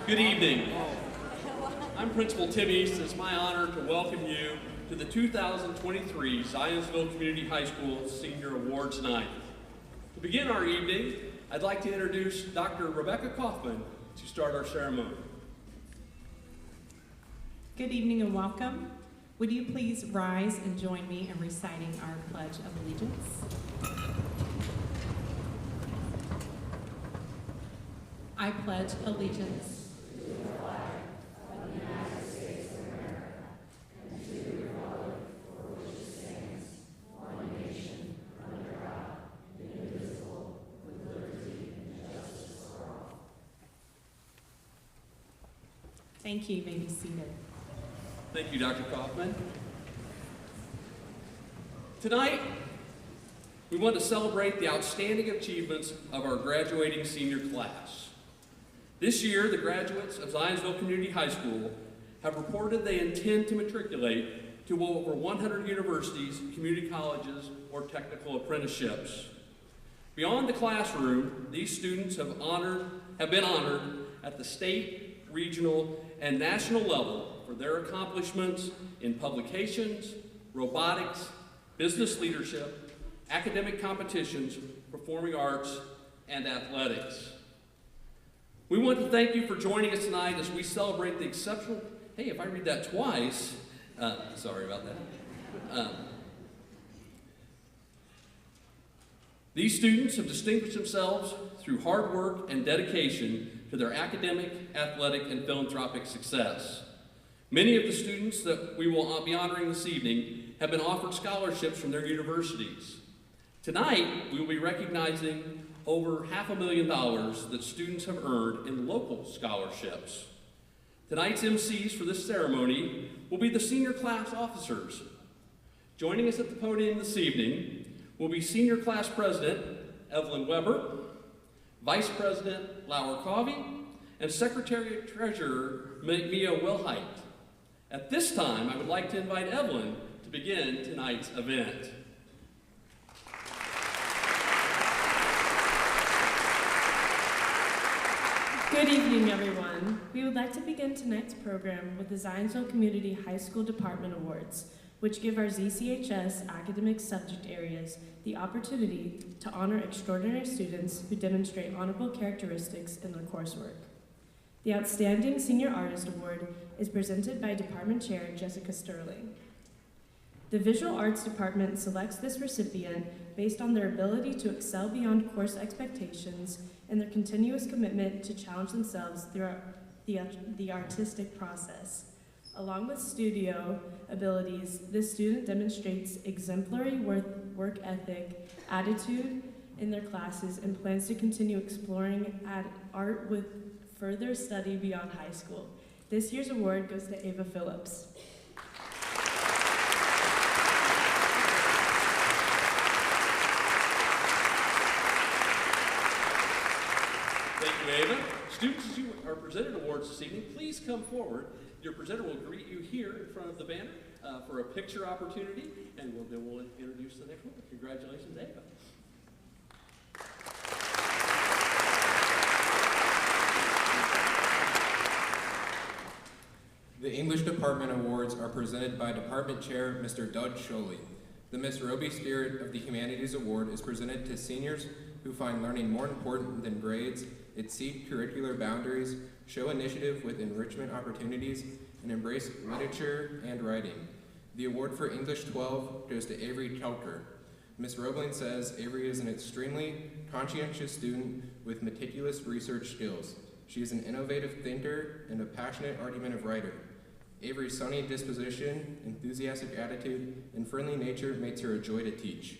Good evening. I'm Principal Tim East. It's my honor to welcome you to the 2023 Zionsville Community High School Senior Awards Night. To begin our evening, I'd like to introduce Dr. Rebecca Kaufman to start our ceremony. Good evening and welcome. Would you please rise and join me in reciting our Pledge of Allegiance? I pledge allegiance to the flag of the United States of America and to the republic for which it stands, one nation, under God, indivisible, with liberty and justice for all. Thank you. You may be seated. Thank you, Dr. Kaufman. Tonight, we want to celebrate the outstanding achievements of our graduating senior class. This year, the graduates of Zionsville Community High School have reported they intend to matriculate to over 100 universities, community colleges, or technical apprenticeships. Beyond the classroom, these students have been honored at the state, regional, and national level for their accomplishments in publications, robotics, business leadership, academic competitions, performing arts, and athletics. We want to thank you for joining us tonight as we celebrate the exceptional, hey, if I read that twice, sorry about that. These students have distinguished themselves through hard work and dedication to their academic, athletic, and philanthropic success. Many of the students that we will be honoring this evening have been offered scholarships from their universities. Tonight, we will be recognizing over $500,000 that students have earned in local scholarships. Tonight's MCs for this ceremony will be the senior class officers. Joining us at the podium this evening will be Senior Class President Evelyn Weber, Vice President Lauer Covey, and Secretary Treasurer Mia Wilhite. At this time, I would like to invite Evelyn to begin tonight's event. Good evening, everyone. We would like to begin tonight's program with the Zionsville Community High School Department Awards, which give our ZCHS academic subject areas the opportunity to honor extraordinary students who demonstrate honorable characteristics in their coursework. The Outstanding Senior Artist Award is presented by Department Chair Jessica Sterling. The Visual Arts Department selects this recipient based on their ability to excel beyond course expectations and their continuous commitment to challenge themselves throughout the artistic process. Along with studio abilities, this student demonstrates exemplary work ethic, attitude in their classes, and plans to continue exploring art with further study beyond high school. This year's award goes to Ava Phillips. Thank you, Ava. Students, as you are presented awards this evening, please come forward. Your presenter will greet you here in front of the banner for a picture opportunity, and then we'll introduce the next one. Congratulations, Ava. The English Department Awards are presented by Department Chair Mr. Doug Scholey. The Miss Roby Spirit of the Humanities Award is presented to seniors who find learning more important than grades, exceed curricular boundaries, show initiative with enrichment opportunities, and embrace literature and writing. The award for English 12 goes to Avery Kelker. Ms. Roebling says Avery is an extremely conscientious student with meticulous research skills. She is an innovative thinker and a passionate argumentative writer. Avery's sunny disposition, enthusiastic attitude, and friendly nature makes her a joy to teach.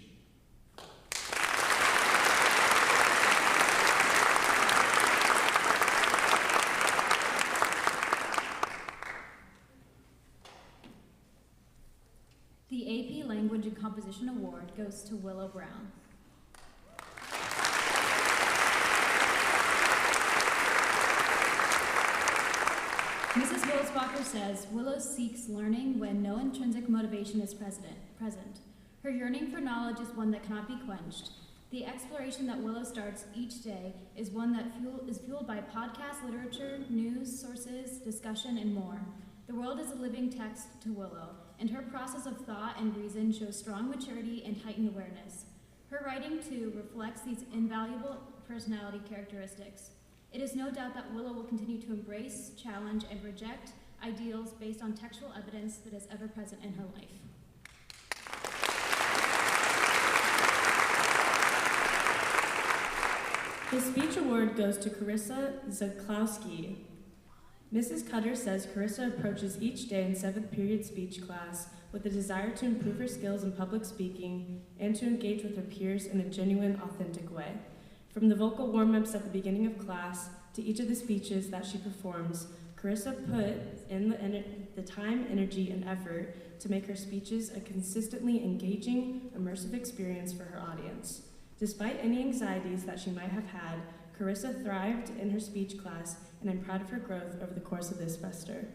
The AP Language and Composition Award goes to Willow Brown. Mrs. Wilsbacher says, Willow seeks learning when no intrinsic motivation is present. Her yearning for knowledge is one that cannot be quenched. The exploration that Willow starts each day is one that is fueled by podcasts, literature, news sources, discussion, and more. The world is a living text to Willow, and her process of thought and reason shows strong maturity and heightened awareness. Her writing, too, reflects these invaluable personality characteristics. It is no doubt that Willow will continue to embrace, challenge, and reject ideals based on textual evidence that is ever present in her life. The speech award goes to Carissa Zaklowski. Mrs. Cutter says Carissa approaches each day in 7th period speech class with a desire to improve her skills in public speaking and to engage with her peers in a genuine, authentic way. From the vocal warm-ups at the beginning of class to each of the speeches that she performs, Carissa put in the time, energy, and effort to make her speeches a consistently engaging, immersive experience for her audience. Despite any anxieties that she might have had, Carissa thrived in her speech class, and I'm proud of her growth over the course of this semester.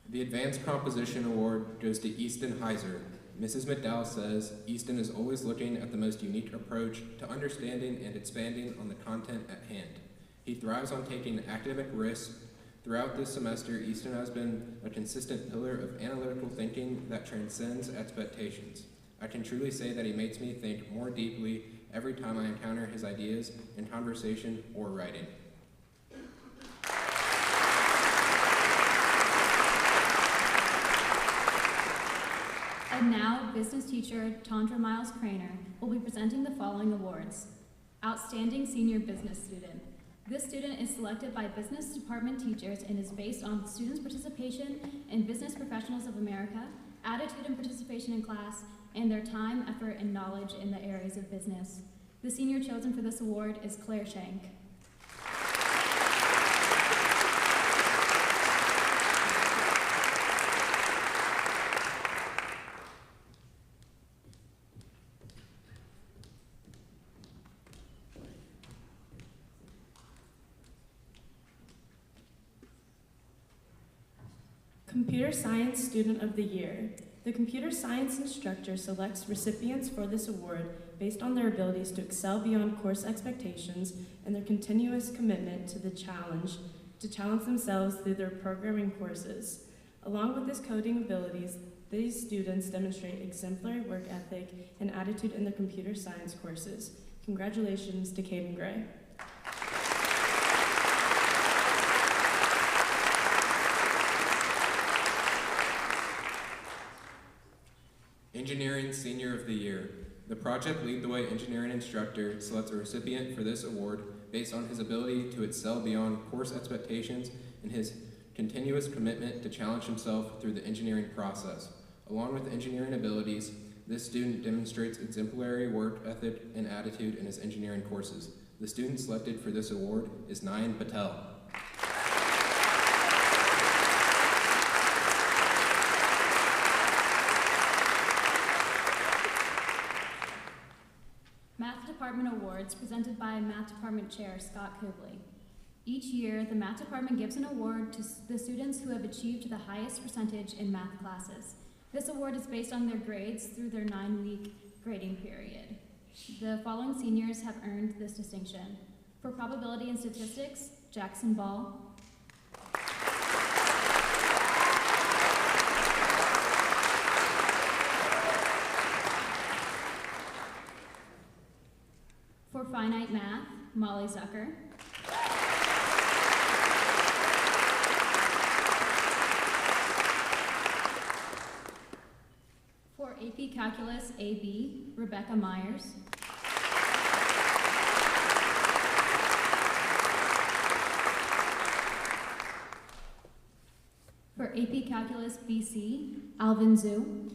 The Advanced Composition Award goes to Easton Heiser. Mrs. McDowell says, Easton is always looking at the most unique approach to understanding and expanding on the content at hand. He thrives on taking academic risks. Throughout this semester, Easton has been a consistent pillar of analytical thinking that transcends expectations. I can truly say that he makes me think more deeply every time I encounter his ideas in conversation or writing. And now, business teacher Tondra Miles Craner will be presenting the following awards. Outstanding Senior Business Student. This student is selected by business department teachers and is based on students' participation in Business Professionals of America, attitude and participation in class, and their time, effort, and knowledge in the areas of business. The senior chosen for this award is Claire Shank. Computer Science Student of the Year. The computer science instructor selects recipients for this award based on their abilities to excel beyond course expectations and their continuous commitment to challenge themselves through their programming courses. Along with his coding abilities, these students demonstrate exemplary work ethic and attitude in their computer science courses. Congratulations to Caden Gray. Engineering Senior of the Year. The Project Lead the Way engineering instructor selects a recipient for this award based on his ability to excel beyond course expectations and his continuous commitment to challenge himself through the engineering process. Along with engineering abilities, this student demonstrates exemplary work ethic and attitude in his engineering courses. The student selected for this award is Nayan Patel. Math Department Awards presented by Math Department Chair Scott Kubley. Each year, the Math Department gives an award to the students who have achieved the highest percentage in math classes. This award is based on their grades through their 9-week grading period. The following seniors have earned this distinction. For probability and statistics, Jackson Ball. For finite math, Molly Zucker. For AP Calculus AB, Rebecca Myers. For AP Calculus BC, Alvin Zhu.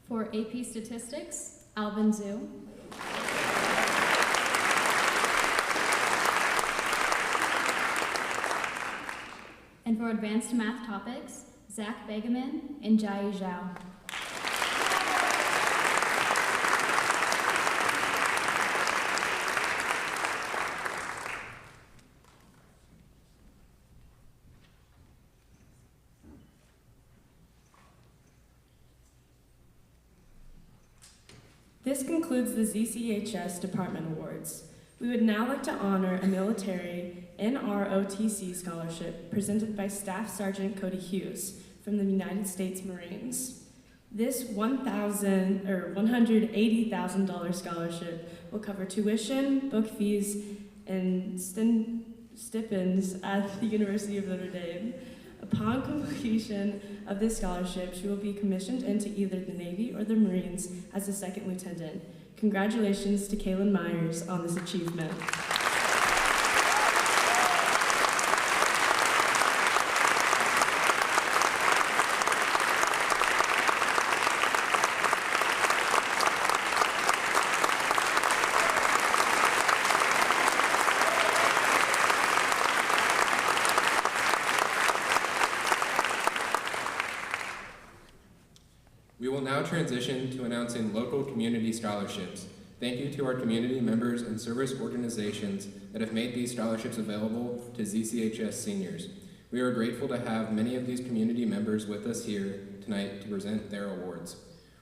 For AP Statistics, Alvin Zhu. And for Advanced Math Topics, Zach Begeman and Jai Zhao. This concludes the ZCHS Department Awards. We would now like to honor a military NROTC scholarship presented by Staff Sergeant Cody Hughes from the United States Marines. This $180,000 scholarship will cover tuition, book fees, and stipends at the University of Notre Dame. Upon completion of this scholarship, she will be commissioned into either the Navy or the Marines as a second lieutenant. Congratulations to Kaylin Myers on this achievement. We will now transition to announcing local community scholarships. Thank you to our community members and service organizations that have made these scholarships available to ZCHS seniors. We are grateful to have many of these community members with us here tonight to present their awards.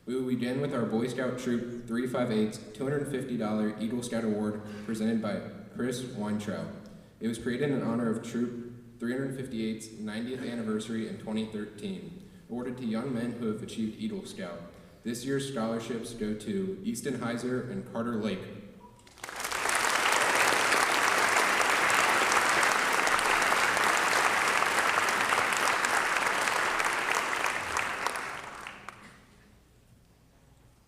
We will begin with our Boy Scout Troop 358's $250 Eagle Scout Award presented by Chris Weintraub. It was created in honor of Troop 358's 90th anniversary in 2013. Awarded to young men who have achieved Eagle Scout. This year's scholarships go to Easton Heiser and Carter Lake.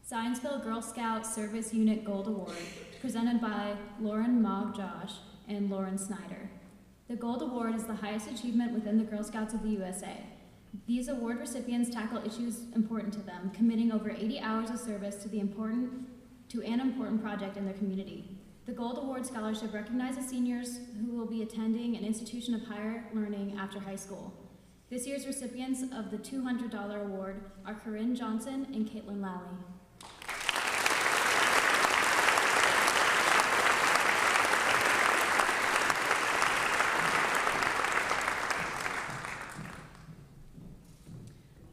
Zionsville Girl Scout Service Unit Gold Award, presented by Lauren Mogg Josh and Lauren Snyder. The Gold Award is the highest achievement within the Girl Scouts of the USA. These award recipients tackle issues important to them, committing over 80 hours of service to an important project in their community. The Gold Award Scholarship recognizes seniors who will be attending an institution of higher learning after high school. This year's recipients of the $200 award are Corinne Johnson and Caitlin Lally.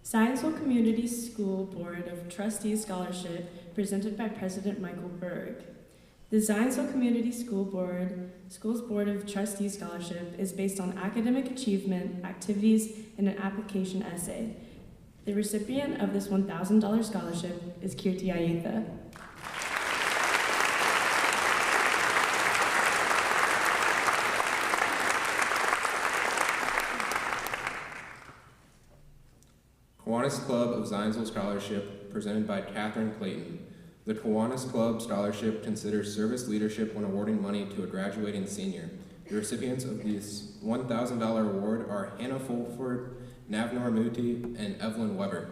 Zionsville Community School Board of Trustees Scholarship presented by President Michael Berg. The Zionsville Community Schools Board of Trustees Scholarship is based on academic achievement, activities, and an application essay. The recipient of this $1,000 scholarship is Kirti Ayetha. Kiwanis Club of Zionsville Scholarship, presented by Catherine Clayton. The Kiwanis Club Scholarship considers service leadership when awarding money to a graduating senior. The recipients of this $1,000 award are Hannah Fulford, Navnor Muti, and Evelyn Weber.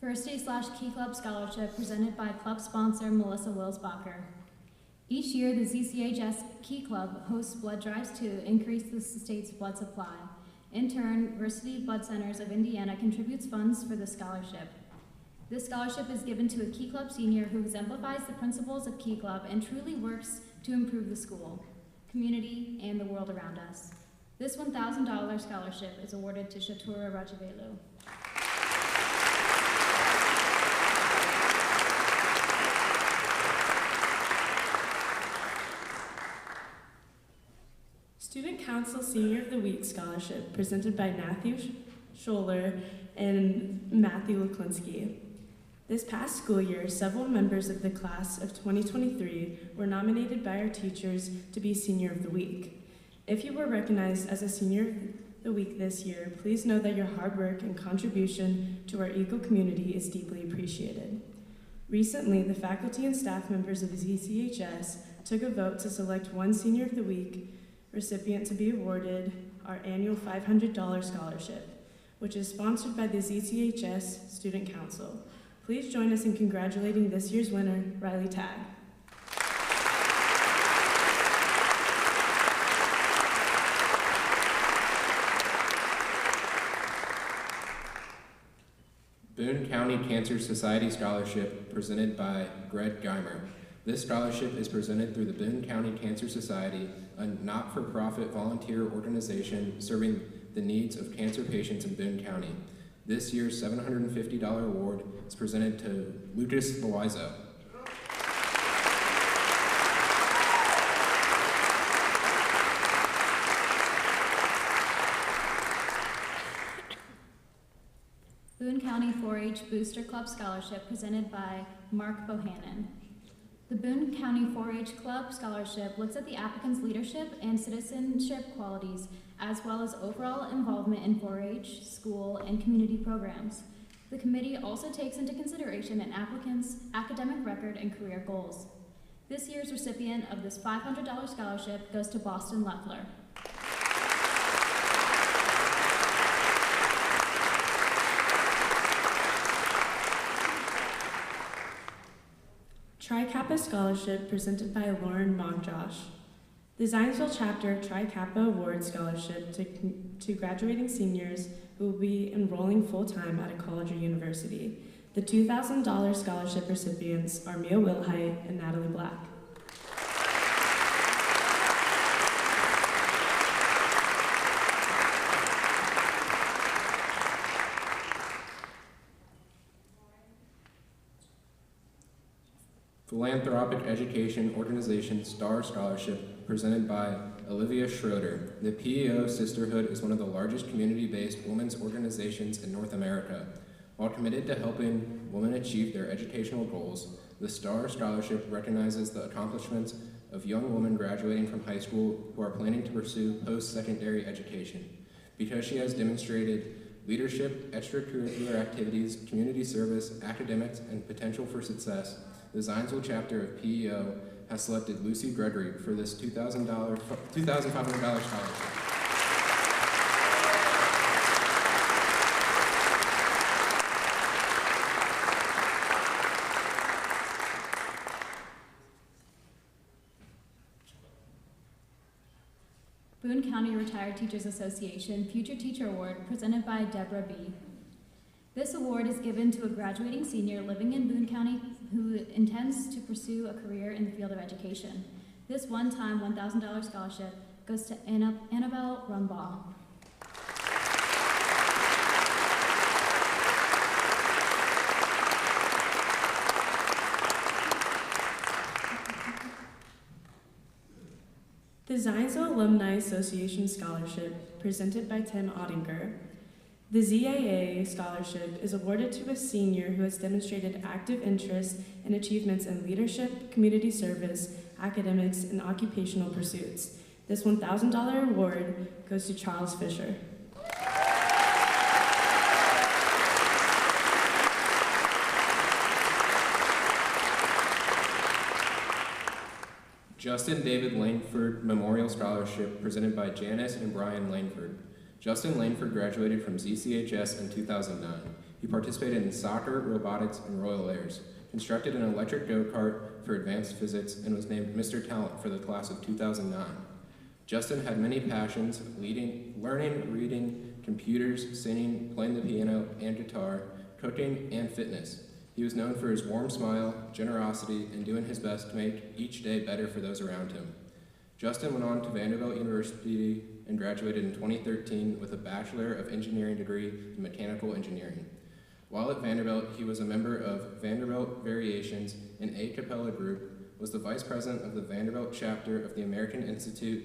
Varsity/Key Club Scholarship presented by club sponsor Melissa Wilsbacher. Each year, the ZCHS Key Club hosts blood drives to increase the state's blood supply. In turn, Varsity Blood Centers of Indiana contributes funds for the scholarship. This scholarship is given to a Key Club senior who exemplifies the principles of Key Club and truly works to improve the school, community, and the world around us. This $1,000 scholarship is awarded to Shatura Rajavelu. Student Council Senior of the Week Scholarship, presented by Matthew Scholler and Matthew Leklinski. This past school year, several members of the class of 2023 were nominated by our teachers to be Senior of the Week. If you were recognized as a Senior of the Week this year, please know that your hard work and contribution to our Eagle community is deeply appreciated. Recently, the faculty and staff members of the ZCHS took a vote to select one Senior of the Week recipient to be awarded our annual $500 scholarship, which is sponsored by the ZCHS Student Council. Please join us in congratulating this year's winner, Riley Tagg. Boone County Cancer Society Scholarship, presented by Greg Geimer. This scholarship is presented through the Boone County Cancer Society a not-for-profit volunteer organization serving the needs of cancer patients in Boone County. This year's $750 award is presented to Lucas Loizo. Boone County 4-H Booster Club Scholarship presented by Mark Bohannon. The Boone County 4-H Club Scholarship looks at the applicant's leadership and citizenship qualities, as well as overall involvement in 4-H, school, and community programs. The committee also takes into consideration an applicant's academic record and career goals. This year's recipient of this $500 scholarship goes to Boston Leffler. Tri Kappa Scholarship presented by Lauren Monjosh. The Zionsville Chapter Tri Kappa Award Scholarship to graduating seniors who will be enrolling full-time at a college or university. The $2,000 scholarship recipients are Mia Wilhite and Natalie Black. Philanthropic Education Organization Star Scholarship presented by Olivia Schroeder. The PEO Sisterhood is one of the largest community-based women's organizations in North America. While committed to helping women achieve their educational goals, the Star Scholarship recognizes the accomplishments of young women graduating from high school who are planning to pursue post-secondary education. Because she has demonstrated leadership, extracurricular activities, community service, academics, and potential for success, the Zionsville chapter of PEO has selected Lucy Gregory for this $2,500 scholarship. Boone County Retired Teachers Association Future Teacher Award presented by Deborah B. This award is given to a graduating senior living in Boone County who intends to pursue a career in the field of education. This one-time $1,000 scholarship goes to Annabelle Rumbaugh. The Zionsville Alumni Association Scholarship presented by Tim Ottinger. The ZAA Scholarship is awarded to a senior who has demonstrated active interest and achievements in leadership, community service, academics, and occupational pursuits. This $1,000 award goes to Charles Fisher. Justin David Langford Memorial Scholarship presented by Janice and Brian Langford. Justin Langford graduated from ZCHS in 2009. He participated in soccer, robotics, and Royal Airs, constructed an electric go-kart for advanced physics, and was named Mr. Talent for the class of 2009. Justin had many passions: learning, reading, computers, singing, playing the piano and guitar, cooking, and fitness. He was known for his warm smile, generosity, and doing his best to make each day better for those around him. Justin went on to Vanderbilt University and graduated in 2013 with a Bachelor of Engineering degree in Mechanical Engineering. While at Vanderbilt, he was a member of Vanderbilt Variations, an a cappella group, was the vice president of the Vanderbilt chapter of the American Institute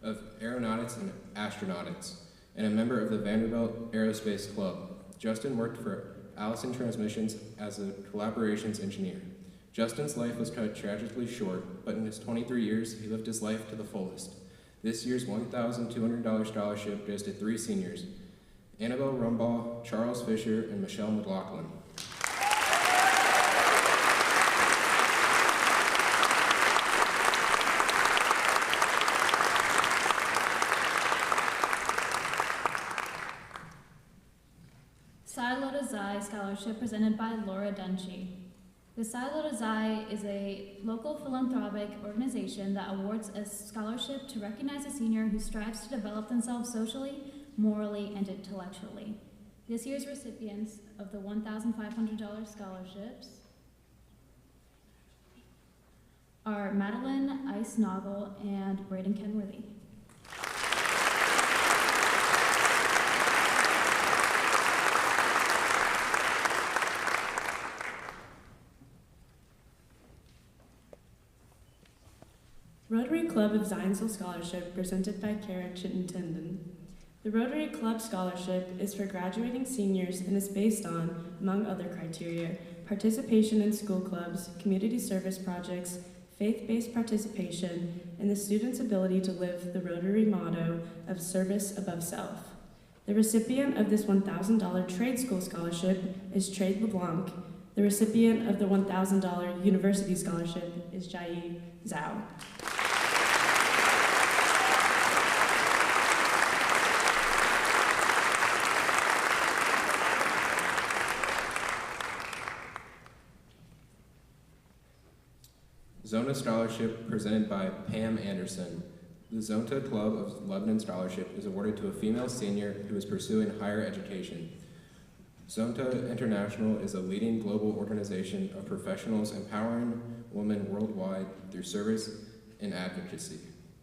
of Aeronautics and Astronautics, and a member of the Vanderbilt Aerospace Club. Justin worked for Allison Transmissions as a collaborations engineer. Justin's life was cut tragically short, but in his 23 years, he lived his life to the fullest. This year's $1,200 scholarship goes to 3 seniors: Annabelle Rumbaugh, Charles Fisher, and Michelle McLaughlin. Psi Lota Xi Scholarship presented by Laura Dunchie. The Psi Lota Xi is a local philanthropic organization that awards a scholarship to recognize a senior who strives to develop themselves socially, morally, and intellectually. This year's recipients of the $1,500 scholarships are Madeline Ice Noggle and Braden Kenworthy. Rotary Club of Zionsville Scholarship, presented by Kara Chittenden. The Rotary Club Scholarship is for graduating seniors and is based on, among other criteria, participation in school clubs, community service projects, faith-based participation, and the student's ability to live the Rotary motto of service above self. The recipient of this $1,000 trade school scholarship is Trade LeBlanc. The recipient of the $1,000 university scholarship is Jai Zhao. Zona Scholarship presented by Pam Anderson. The Zonta Club of Lebanon Scholarship is awarded to a female senior who is pursuing higher education. Zonta International is a leading global organization of professionals empowering women worldwide through service and advocacy.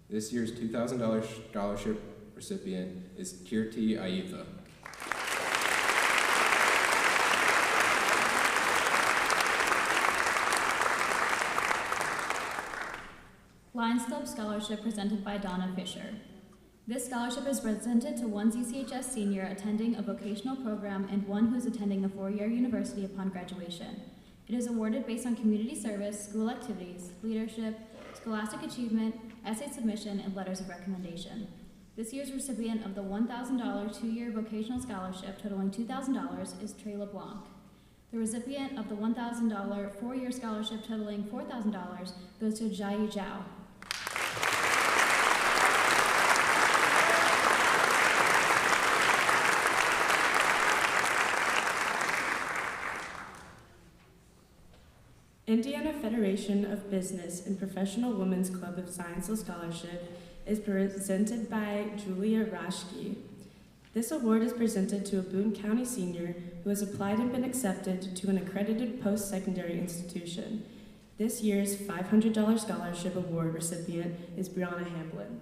This year's $2,000 scholarship recipient is Kirti Aitha. Lions Club Scholarship presented by Donna Fisher. This scholarship is presented to one ZCHS senior attending a vocational program and one who is attending a four-year university upon graduation. It is awarded based on community service, school activities, leadership, scholastic achievement, essay submission, and letters of recommendation. This year's recipient of the $1,000 two-year vocational scholarship totaling $2,000 is Trey LeBlanc. The recipient of the $1,000 four-year scholarship totaling $4,000 goes to Jai Zhao. Indiana Federation of Business and Professional Women's Club of Zionsville Scholarship is presented by Julia Rashke. This award is presented to a Boone County senior who has applied and been accepted to an accredited post-secondary institution. This year's $500 scholarship award recipient is Brianna Hamblin.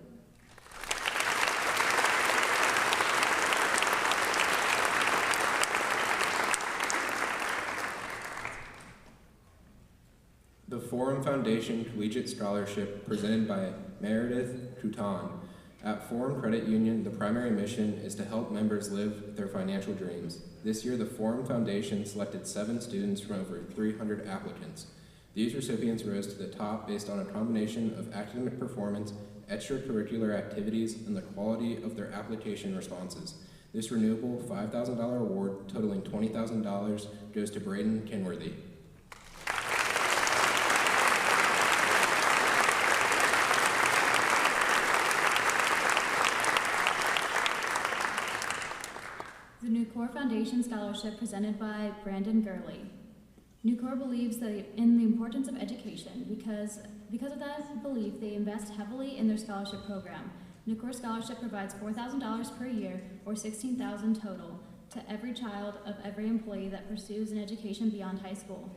The Forum Foundation Collegiate Scholarship presented by Meredith Crouton. At Forum Credit Union, the primary mission is to help members live their financial dreams. This year, the Forum Foundation selected 7 students from over 300 applicants. These recipients rose to the top based on a combination of academic performance, extracurricular activities, and the quality of their application responses. This renewable $5,000 award totaling $20,000 goes to Braden Kenworthy. The Nucor Foundation Scholarship presented by Brandon Gurley. Nucor believes in the importance of education. Because of that belief, they invest heavily in their scholarship program. Nucor Scholarship provides $4,000 per year, or $16,000 total, to every child of every employee that pursues an education beyond high school.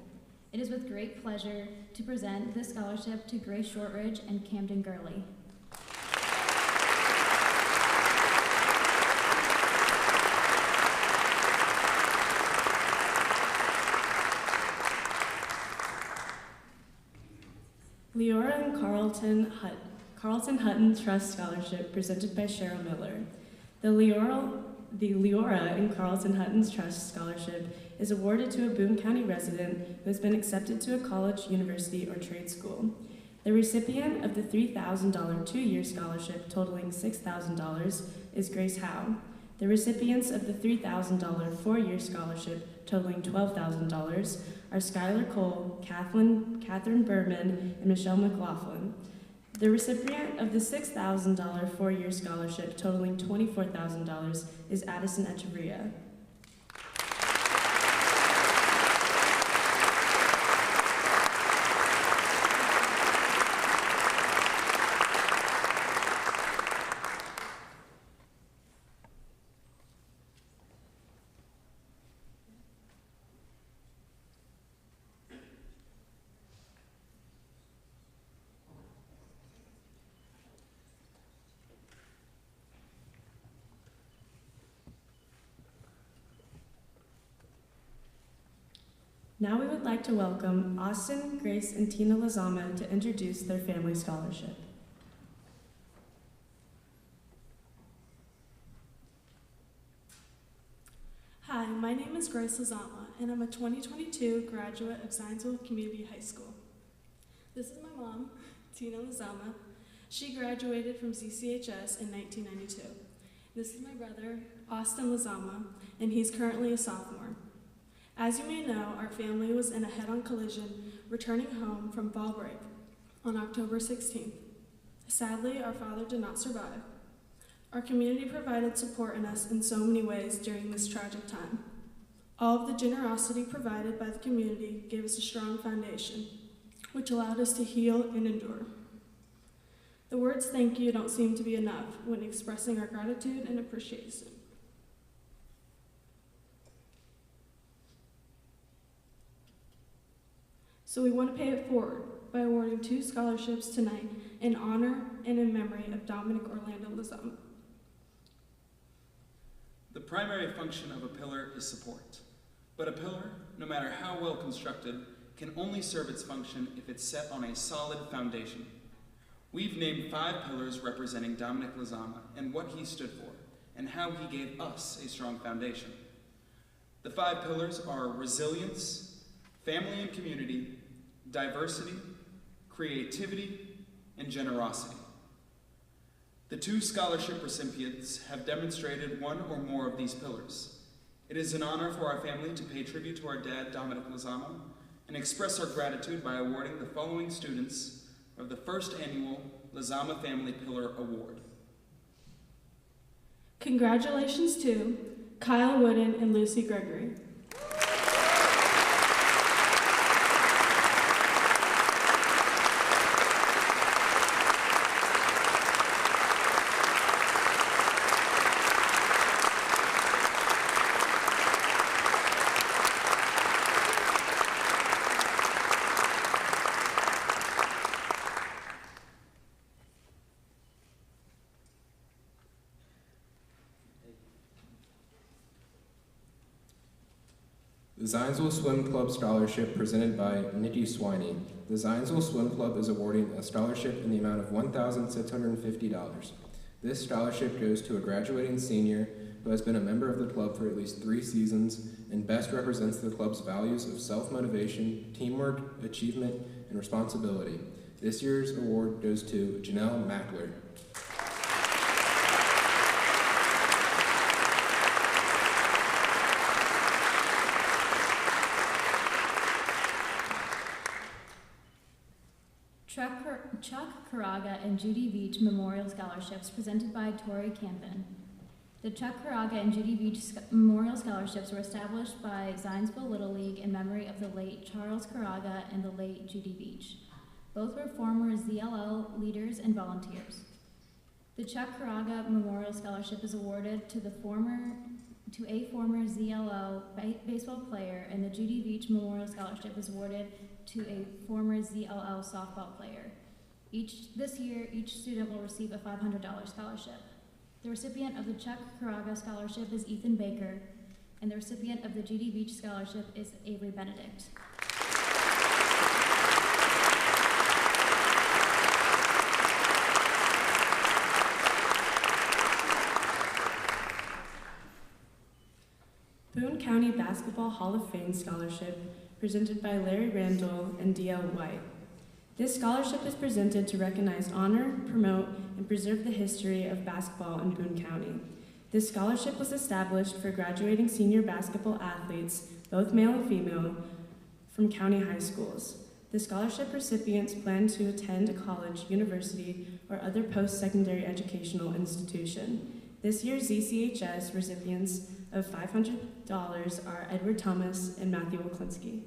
It is with great pleasure to present this scholarship to Grace Shortridge and Camden Gurley. Leora and Carlton Hutton Trust Scholarship presented by Cheryl Miller. The Leora and Carlton Hutton Trust Scholarship is awarded to a Boone County resident who has been accepted to a college, university, or trade school. The recipient of the $3,000 two-year scholarship totaling $6,000 is Grace Howe. The recipients of the $3,000 four-year scholarship totaling $12,000 are Skylar Cole, Catherine Berman, and Michelle McLaughlin. The recipient of the $6,000 four-year scholarship totaling $24,000 is Addison Echeverria. Now we would like to welcome Austin, Grace, and Tina Lazama to introduce their family scholarship. Hi, my name is Grace Lazama, and I'm a 2022 graduate of Zionsville Community High School. This is my mom, Tina Lazama. She graduated from ZCHS in 1992. This is my brother, Austin Lazama, and he's currently a sophomore. As you may know, our family was in a head-on collision returning home from fall break on October 16th. Sadly, our father did not survive. Our community provided support in us in so many ways during this tragic time. All of the generosity provided by the community gave us a strong foundation, which allowed us to heal and endure. The words thank you don't seem to be enough when expressing our gratitude and appreciation. So we want to pay it forward by awarding 2 scholarships tonight in honor and in memory of Dominic Orlando Lazama. The primary function of a pillar is support, but a pillar, no matter how well constructed, can only serve its function if it's set on a solid foundation. We've named 5 pillars representing Dominic Lazama and what he stood for, and how he gave us a strong foundation. The 5 pillars are resilience, family and community, diversity, creativity, and generosity. The 2 scholarship recipients have demonstrated one or more of these pillars. It is an honor for our family to pay tribute to our dad, Dominic Lazama, and express our gratitude by awarding the following students of the first annual Lazama Family Pillar Award. Congratulations to Kyle Wooden and Lucy Gregory. The Zionsville Swim Club Scholarship presented by Nikki Swiney. The Zionsville Swim Club is awarding a scholarship in the amount of $1,650. This scholarship goes to a graduating senior who has been a member of the club for at least 3 seasons and best represents the club's values of self-motivation, teamwork, achievement, and responsibility. This year's award goes to Janelle Mackler. Chuck Caraga and Judy Beach Memorial Scholarships presented by Tori Campen. The Chuck Caraga and Judy Beach Memorial Scholarships were established by Zionsville Little League in memory of the late Charles Caraga and the late Judy Beach. Both were former ZLL leaders and volunteers. The Chuck Caraga Memorial Scholarship is awarded to a former ZLL baseball player, and the Judy Beach Memorial Scholarship is awarded to a former ZLL softball player. This year, each student will receive a $500 scholarship. The recipient of the Chuck Caraga Scholarship is Ethan Baker, and the recipient of the Judy Beach Scholarship is Avery Benedict. Boone County Basketball Hall of Fame Scholarship presented by Larry Randall and D.L. White. This scholarship is presented to recognize, honor, promote, and preserve the history of basketball in Boone County. This scholarship was established for graduating senior basketball athletes, both male and female, from county high schools. The scholarship recipients plan to attend a college, university, or other post-secondary educational institution. This year's ZCHS recipients of $500 are Edward Thomas and Matthew Oklinski.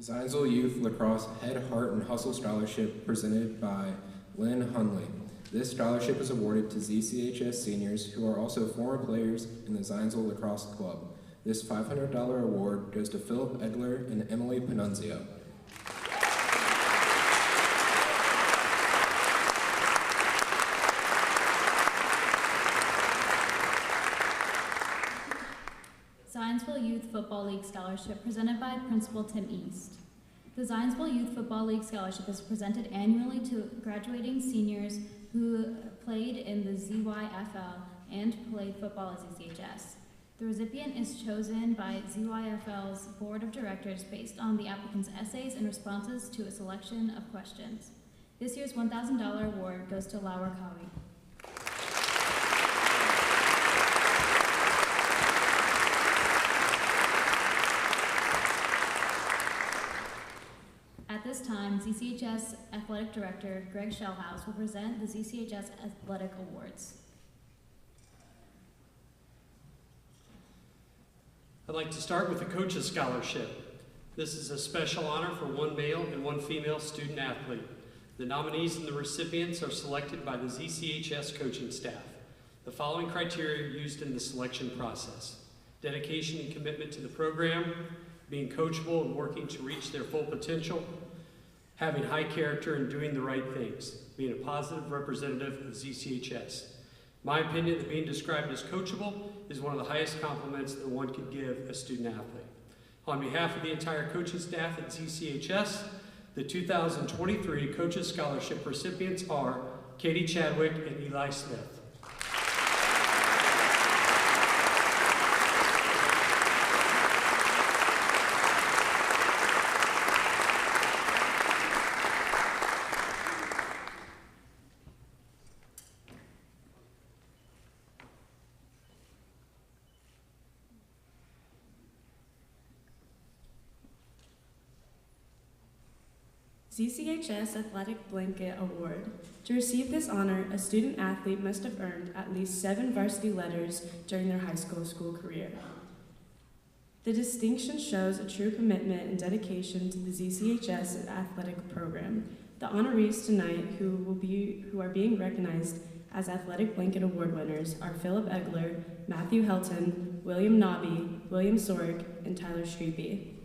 Zionsville Youth Lacrosse Head, Heart, and Hustle Scholarship presented by Lynn Hunley. This scholarship is awarded to ZCHS seniors who are also former players in the Zionsville Lacrosse Club. This $500 award goes to Philip Edler and Emily Panunzio. Football League Scholarship presented by Principal Tim East. The Zionsville Youth Football League Scholarship is presented annually to graduating seniors who played in the ZYFL and played football at ZCHS. The recipient is chosen by ZYFL's Board of Directors based on the applicant's essays and responses to a selection of questions. This year's $1,000 award goes to Laura Cowie. At this time, ZCHS Athletic Director Greg Shellhouse will present the ZCHS Athletic Awards. I'd like to start with the Coaches Scholarship. This is a special honor for one male and one female student athlete. The nominees and the recipients are selected by the ZCHS coaching staff. The following criteria are used in the selection process: dedication and commitment to the program, being coachable and working to reach their full potential, having high character and doing the right things, being a positive representative of ZCHS. My opinion that being described as coachable is one of the highest compliments that one could give a student athlete. On behalf of the entire coaching staff at ZCHS, the 2023 Coaches Scholarship recipients are Katie Chadwick and Eli Smith. ZCHS Athletic Blanket Award. To receive this honor, a student athlete must have earned at least 7 varsity letters during their high school career. The distinction shows a true commitment and dedication to the ZCHS athletic program. The honorees tonight who are being recognized as Athletic Blanket Award winners are Philip Egler, Matthew Helton, William Nobby, William Sorek, and Tyler Streepy.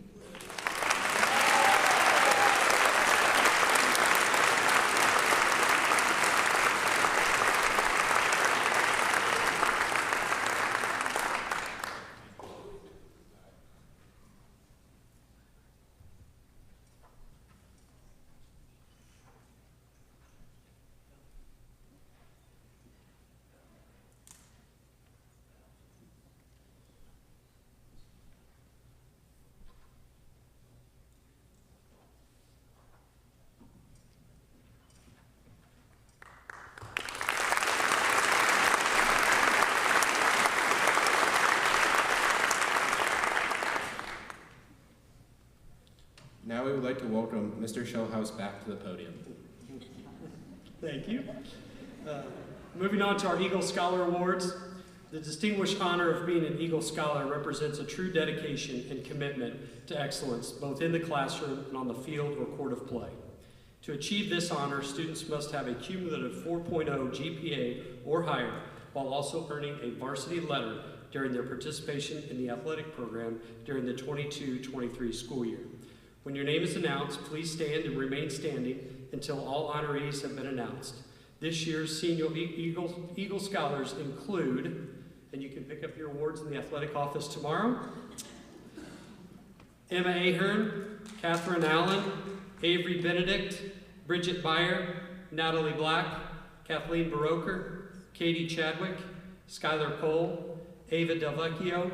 Now we would like to welcome Mr. Shellhouse back to the podium. Thank you. Moving on to our Eagle Scholar Awards. The distinguished honor of being an Eagle Scholar represents a true dedication and commitment to excellence, both in the classroom and on the field or court of play. To achieve this honor, students must have a cumulative 4.0 GPA or higher, while also earning a varsity letter during their participation in the athletic program during the 22-23 school year. When your name is announced, please stand and remain standing until all honorees have been announced. This year's senior Eagle Scholars include, and you can pick up your awards in the athletic office tomorrow, Emma Ahern, Catherine Allen, Avery Benedict, Bridget Beyer, Natalie Black, Kathleen Baroker, Katie Chadwick, Skylar Cole, Ava Del Vecchio,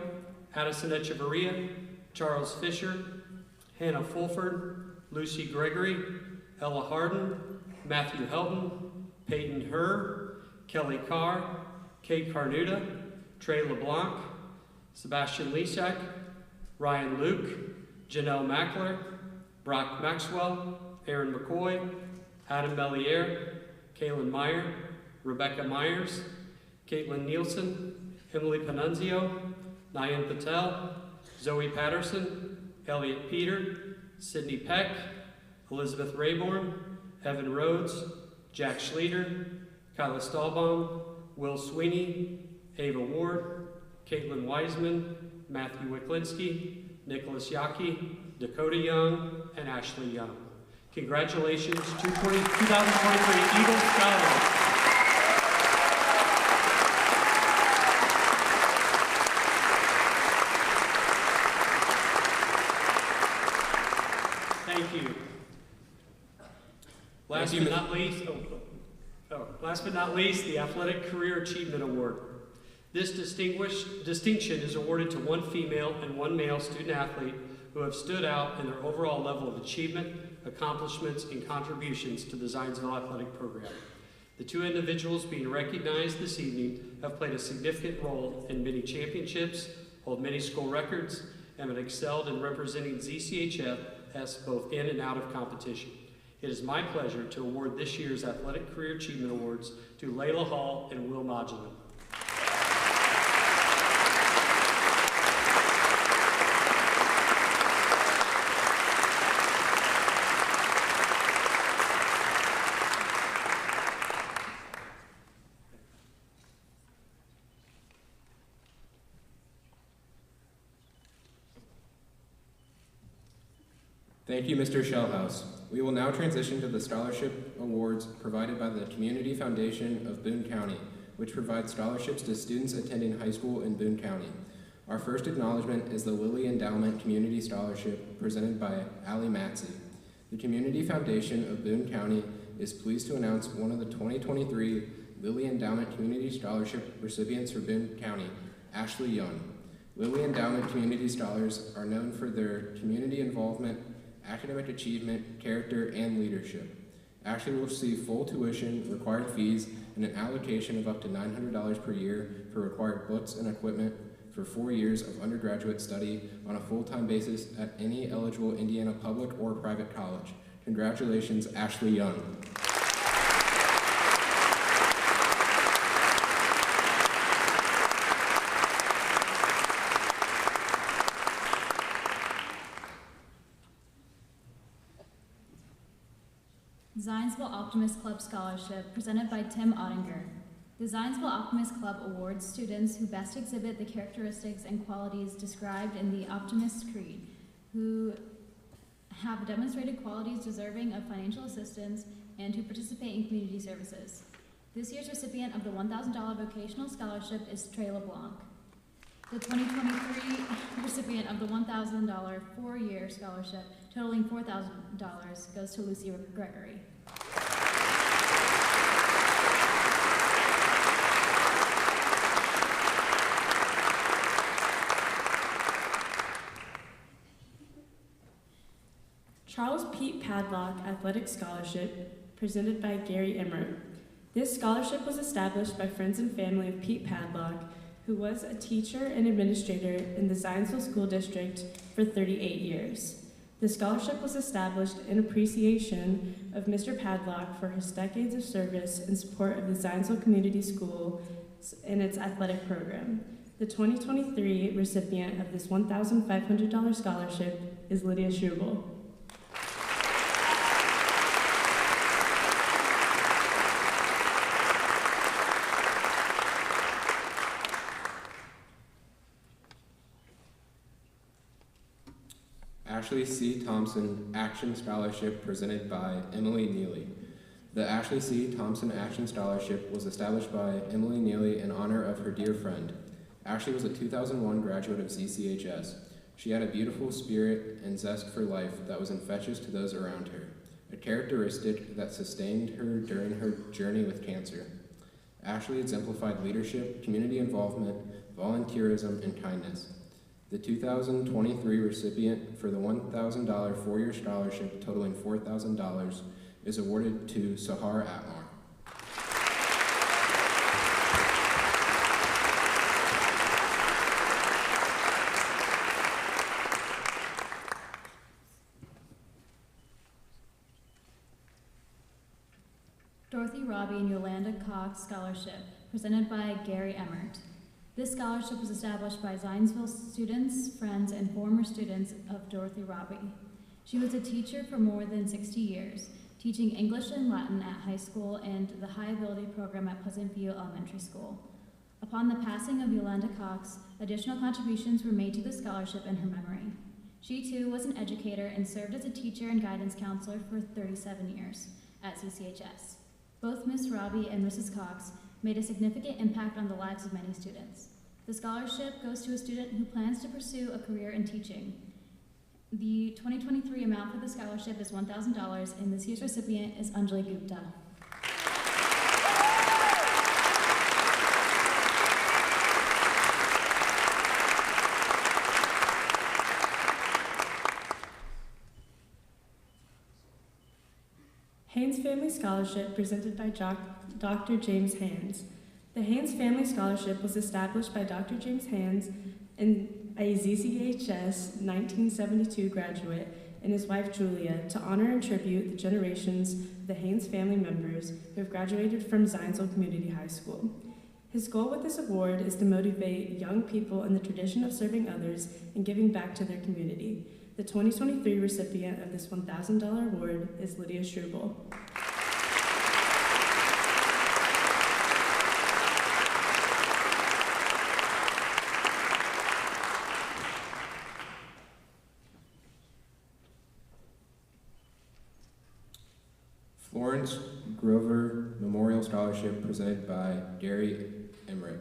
Addison Echeverria, Charles Fisher, Hannah Fulford, Lucy Gregory, Ella Harden, Matthew Helton, Peyton Herr, Kelly Carr, Kate Carnuta, Trey LeBlanc, Sebastian Lisak, Ryan Luke, Janelle Mackler, Brock Maxwell, Aaron McCoy, Adam Bellier, Kaylin Meyer, Rebecca Myers, Caitlin Nielsen, Emily Panunzio, Nayan Patel, Zoe Patterson, Elliot Peter, Sydney Peck, Elizabeth Rayborn, Evan Rhodes, Jack Schleter, Kyla Stahlbaum, Will Sweeney, Ava Ward, Caitlin Wiseman, Matthew Wiklinski, Nicholas Yaki, Dakota Young, and Ashley Young. Congratulations to 2023 Eagle Scholars. Thank you. Last but not least, the Athletic Career Achievement Award. This distinction is awarded to one female and one male student athlete who have stood out in their overall level of achievement, accomplishments, and contributions to the Zionsville athletic program. The two individuals being recognized this evening have played a significant role in many championships, hold many school records, and have excelled in representing ZCHS both in and out of competition. It is my pleasure to award this year's Athletic Career Achievement Awards to Layla Hall and Will Modulin. Thank you, Mr. Shellhouse. We will now transition to the scholarship awards provided by the Community Foundation of Boone County, which provides scholarships to students attending high school in Boone County. Our first acknowledgement is the Lilly Endowment Community Scholarship presented by Allie Matsey. The Community Foundation of Boone County is pleased to announce one of the 2023 Lilly Endowment Community Scholarship recipients for Boone County, Ashley Young. Lilly Endowment Community Scholars are known for their community involvement, academic achievement, character, and leadership. Ashley will receive full tuition, required fees, and an allocation of up to $900 per year for required books and equipment for 4 years of undergraduate study on a full-time basis at any eligible Indiana public or private college. Congratulations, Ashley Young. Zionsville Optimist Club Scholarship, presented by Tim Ottinger. The Zionsville Optimist Club awards students who best exhibit the characteristics and qualities described in the Optimist Creed, who have demonstrated qualities deserving of financial assistance, and who participate in community services. This year's recipient of the $1,000 vocational scholarship is Trey LeBlanc. The 2023 recipient of the $1,000 four-year scholarship, totaling $4,000, goes to Lucy Gregory. Charles Pete Padlock Athletic Scholarship, presented by Gary Emmert. This scholarship was established by friends and family of Pete Padlock, who was a teacher and administrator in the Zionsville School District for 38 years. The scholarship was established in appreciation of Mr. Padlock for his decades of service in support of the Zionsville Community School and its athletic program. The 2023 recipient of this $1,500 scholarship is Lydia Schubel. Ashley C. Thompson Action Scholarship presented by Emily Neely. The Ashley C. Thompson Action Scholarship was established by Emily Neely in honor of her dear friend. Ashley was a 2001 graduate of ZCHS. She had a beautiful spirit and zest for life that was infectious to those around her, a characteristic that sustained her during her journey with cancer. Ashley exemplified leadership, community involvement, volunteerism, and kindness. The 2023 recipient for the $1,000 four-year scholarship totaling $4,000 is awarded to Sahar Atmar. Dorothy Robbie and Yolanda Cox Scholarship, presented by Gary Emmert. This scholarship was established by Zionsville students, friends, and former students of Dorothy Robbie. She was a teacher for more than 60 years, teaching English and Latin at high school and the High Ability Program at Pleasant View Elementary School. Upon the passing of Yolanda Cox, additional contributions were made to the scholarship in her memory. She too was an educator and served as a teacher and guidance counselor for 37 years at ZCHS. Both Ms. Robbie and Mrs. Cox made a significant impact on the lives of many students. The scholarship goes to a student who plans to pursue a career in teaching. The 2023 amount for the scholarship is $1,000, and this year's recipient is Anjali Gupta. Haynes Family Scholarship presented by Dr. James Hands. The Haynes Family Scholarship was established by Dr. James Hands, a ZCHS 1972 graduate, and his wife Julia, to honor and tribute the generations of the Haynes family members who have graduated from Zionsville Community High School. His goal with this award is to motivate young people in the tradition of serving others and giving back to their community. The 2023 recipient of this $1,000 award is Lydia Struble. Florence Grover Memorial Scholarship presented by Gary Emmerich.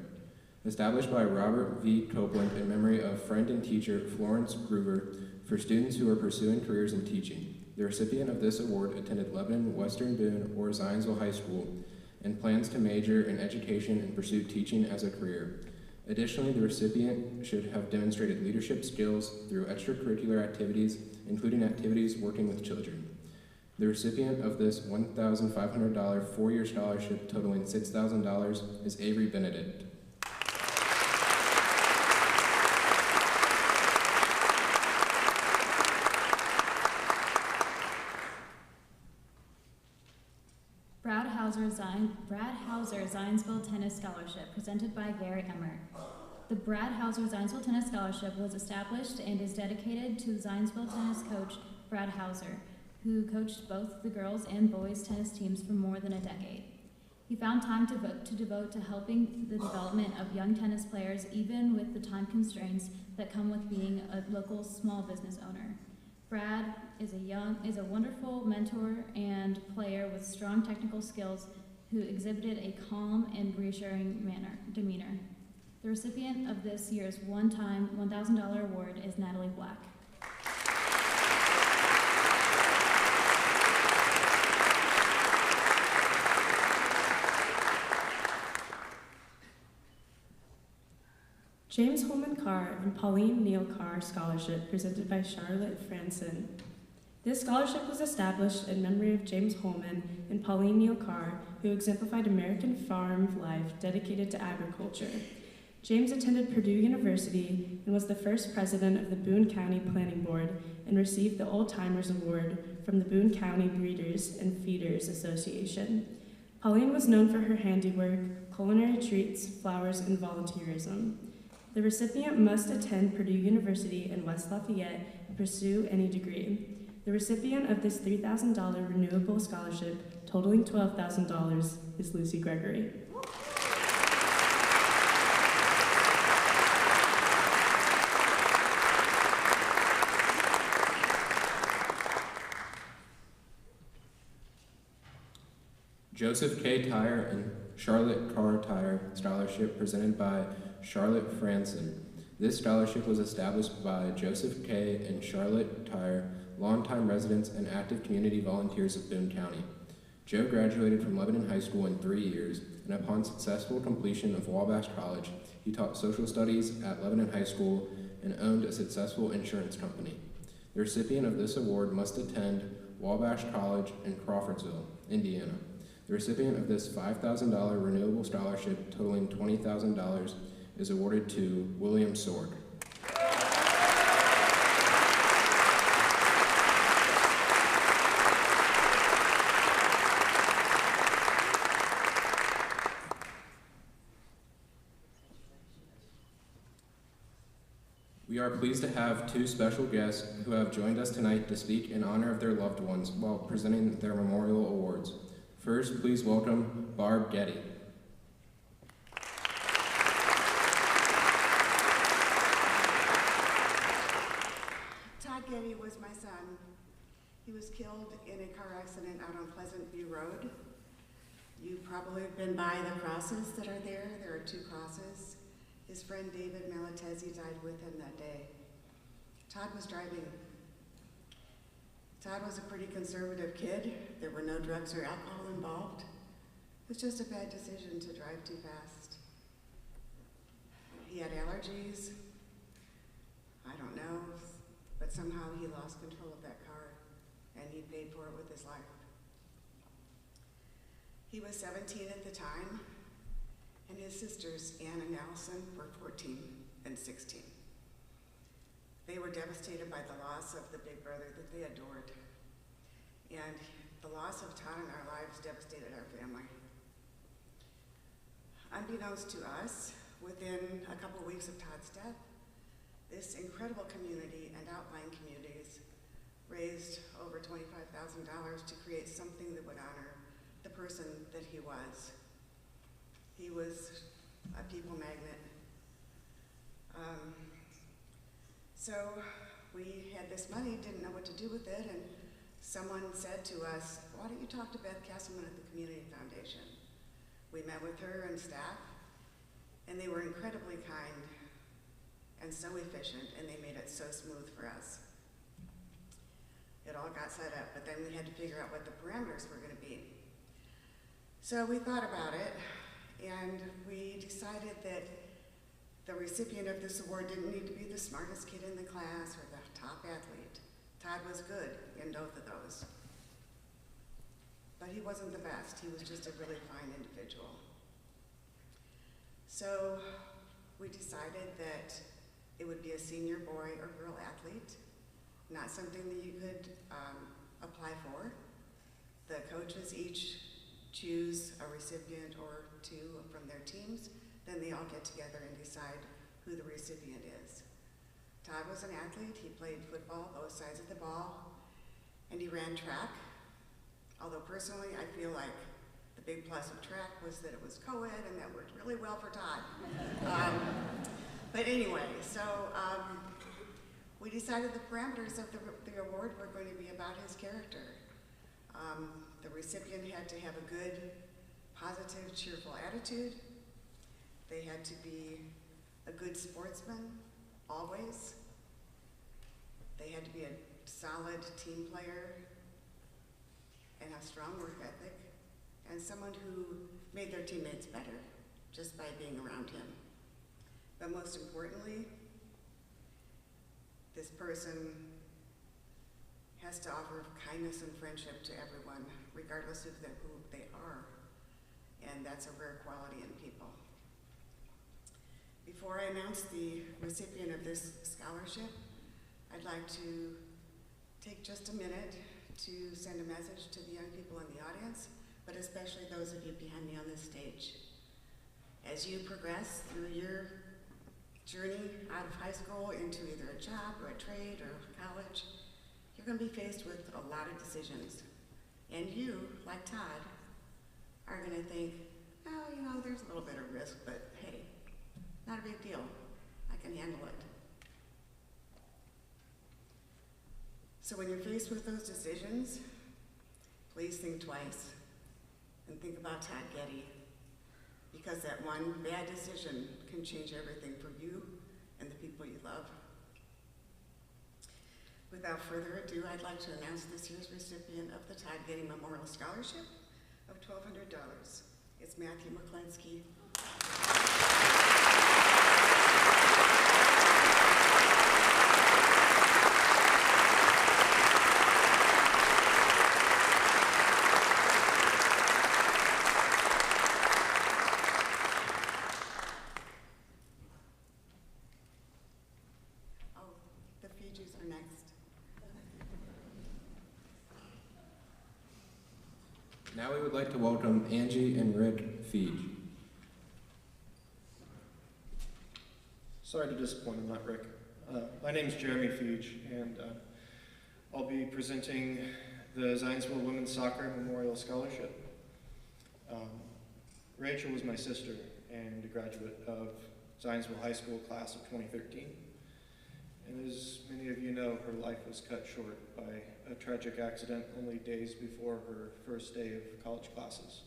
Established by Robert V. Copeland in memory of friend and teacher Florence Grover for students who are pursuing careers in teaching. The recipient of this award attended Lebanon, Western Boone, or Zionsville High School and plans to major in education and pursue teaching as a career. Additionally, the recipient should have demonstrated leadership skills through extracurricular activities, including activities working with children. The recipient of this $1,500 four-year scholarship totaling $6,000 is Avery Benedict. Brad Hauser Zionsville Tennis Scholarship, presented by Gary Emmer. The Brad Hauser Zionsville Tennis Scholarship was established and is dedicated to Zionsville tennis coach Brad Hauser, who coached both the girls and boys tennis teams for more than a decade. He found time to devote to helping the development of young tennis players, even with the time constraints that come with being a local small business owner. Brad is a wonderful mentor and player with strong technical skills who exhibited a calm and reassuring demeanor. The recipient of this year's one-time $1,000 award is Natalie Black. James Holman Carr and Pauline Neal Carr Scholarship, presented by Charlotte Franson. This scholarship was established in memory of James Holman and Pauline Neal Carr, who exemplified American farm life dedicated to agriculture. James attended Purdue University and was the first president of the Boone County Planning Board and received the Old Timers Award from the Boone County Breeders and Feeders Association. Pauline was known for her handiwork, culinary treats, flowers, and volunteerism. The recipient must attend Purdue University in West Lafayette and pursue any degree. The recipient of this $3,000 renewable scholarship, totaling $12,000, is Lucy Gregory. Joseph K. Tyre and Charlotte Carr Tyre Scholarship presented by Charlotte Franson. This scholarship was established by Joseph K. and Charlotte Tyre, longtime residents and active community volunteers of Boone County. Joe graduated from Lebanon High School in 3 years, and upon successful completion of Wabash College, he taught social studies at Lebanon High School and owned a successful insurance company. The recipient of this award must attend Wabash College in Crawfordsville, Indiana. The recipient of this $5,000 renewable scholarship totaling $20,000 is awarded to William Sorg. We are pleased to have two special guests who have joined us tonight to speak in honor of their loved ones while presenting their memorial awards. First, please welcome Barb Getty. Todd Getty was my son. He was killed in a car accident out on Pleasant View Road. You probably have been by the crosses that are there. There are 2 crosses. His friend David Malatesi died with him that day. Todd was driving Todd was a pretty conservative kid. There were no drugs or alcohol involved. It was just a bad decision to drive too fast. He had allergies. I don't know, but somehow he lost control of that car, and he paid for it with his life. He was 17 at the time, and his sisters, Ann and Allison, were 14 and 16. They were devastated by the loss of the big brother that they adored. And the loss of Todd in our lives devastated our family. Unbeknownst to us, within a couple weeks of Todd's death, this incredible community and outlying communities raised over $25,000 to create something that would honor the person that he was. He was a people magnet. So we had this money, didn't know what to do with it, and someone said to us, why don't you talk to Beth Castleman at the Community Foundation? We met with her and staff, and they were incredibly kind and so efficient, and they made it so smooth for us. It all got set up, but then we had to figure out what the parameters were going to be. So we thought about it, and we decided that the recipient of this award didn't need to be the smartest kid in the class or the top athlete. Todd was good in both of those. But he wasn't the best. He was just a really fine individual. So we decided that it would be a senior boy or girl athlete, not something that you could apply for. The coaches each choose a recipient or two from their teams, then they all get together and decide who the recipient is. Todd was an athlete. He played football, both sides of the ball, and he ran track. Although personally, I feel like the big plus of track was that it was co-ed and that worked really well for Todd. But anyway, so we decided the parameters of the award were going to be about his character. The recipient had to have a good, positive, cheerful attitude. They had to be a good sportsman, always. They had to be a solid team player and a strong work ethic, and someone who made their teammates better just by being around him. But most importantly, this person has to offer kindness and friendship to everyone, regardless of who they are, and that's a rare quality in people. Before I announce the recipient of this scholarship, I'd like to take just a minute to send a message to the young people in the audience, but especially those of you behind me on this stage. As you progress through your journey out of high school into either a job or a trade or college, you're going to be faced with a lot of decisions. And you, like Todd, are going to think, oh, you know, there's a little bit of risk, but hey, not a big deal. I can handle it. So when you're faced with those decisions, please think twice and think about Todd Getty, because that one bad decision can change everything for you and the people you love. Without further ado, I'd like to announce this year's recipient of the Todd Getty Memorial Scholarship of $1,200. It's Matthew McClensky. Now we would like to welcome Angie and Rick Feige. Sorry to disappoint, I'm not Rick. My name is Jeremy Feige, and I'll be presenting the Zionsville Women's Soccer Memorial Scholarship. Rachel was my sister and a graduate of Zionsville High School class of 2013. And as many of you know, her life was cut short by a tragic accident only days before her first day of college classes.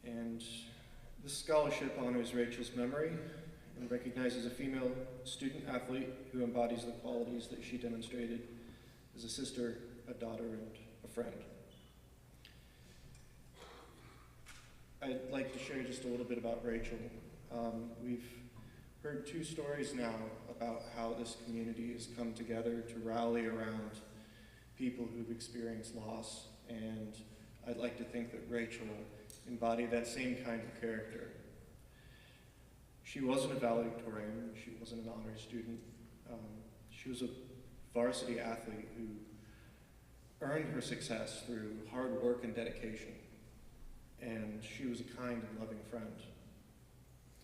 And this scholarship honors Rachel's memory and recognizes a female student athlete who embodies the qualities that she demonstrated as a sister, a daughter, and a friend. I'd like to share just a little bit about Rachel. We've heard two stories now about how this community has come together to rally around people who've experienced loss, and I'd like to think that Rachel embodied that same kind of character. She wasn't a valedictorian, she wasn't an honors student. She was a varsity athlete who earned her success through hard work and dedication, and she was a kind and loving friend.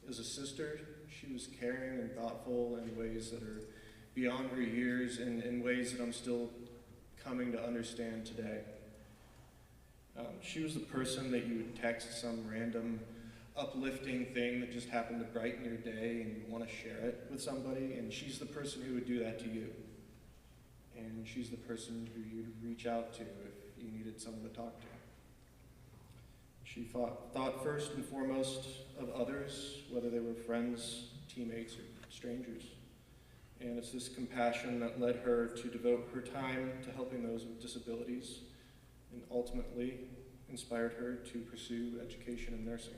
As a sister, she was caring and thoughtful in ways that are beyond her years and in ways that I'm still coming to understand today. She was the person that you would text some random uplifting thing that just happened to brighten your day and you want to share it with somebody, and she's the person who would do that to you. And she's the person who you'd reach out to if you needed someone to talk to. She thought first and foremost of others, whether they were friends, teammates, or strangers. And it's this compassion that led her to devote her time to helping those with disabilities, and ultimately inspired her to pursue education in nursing.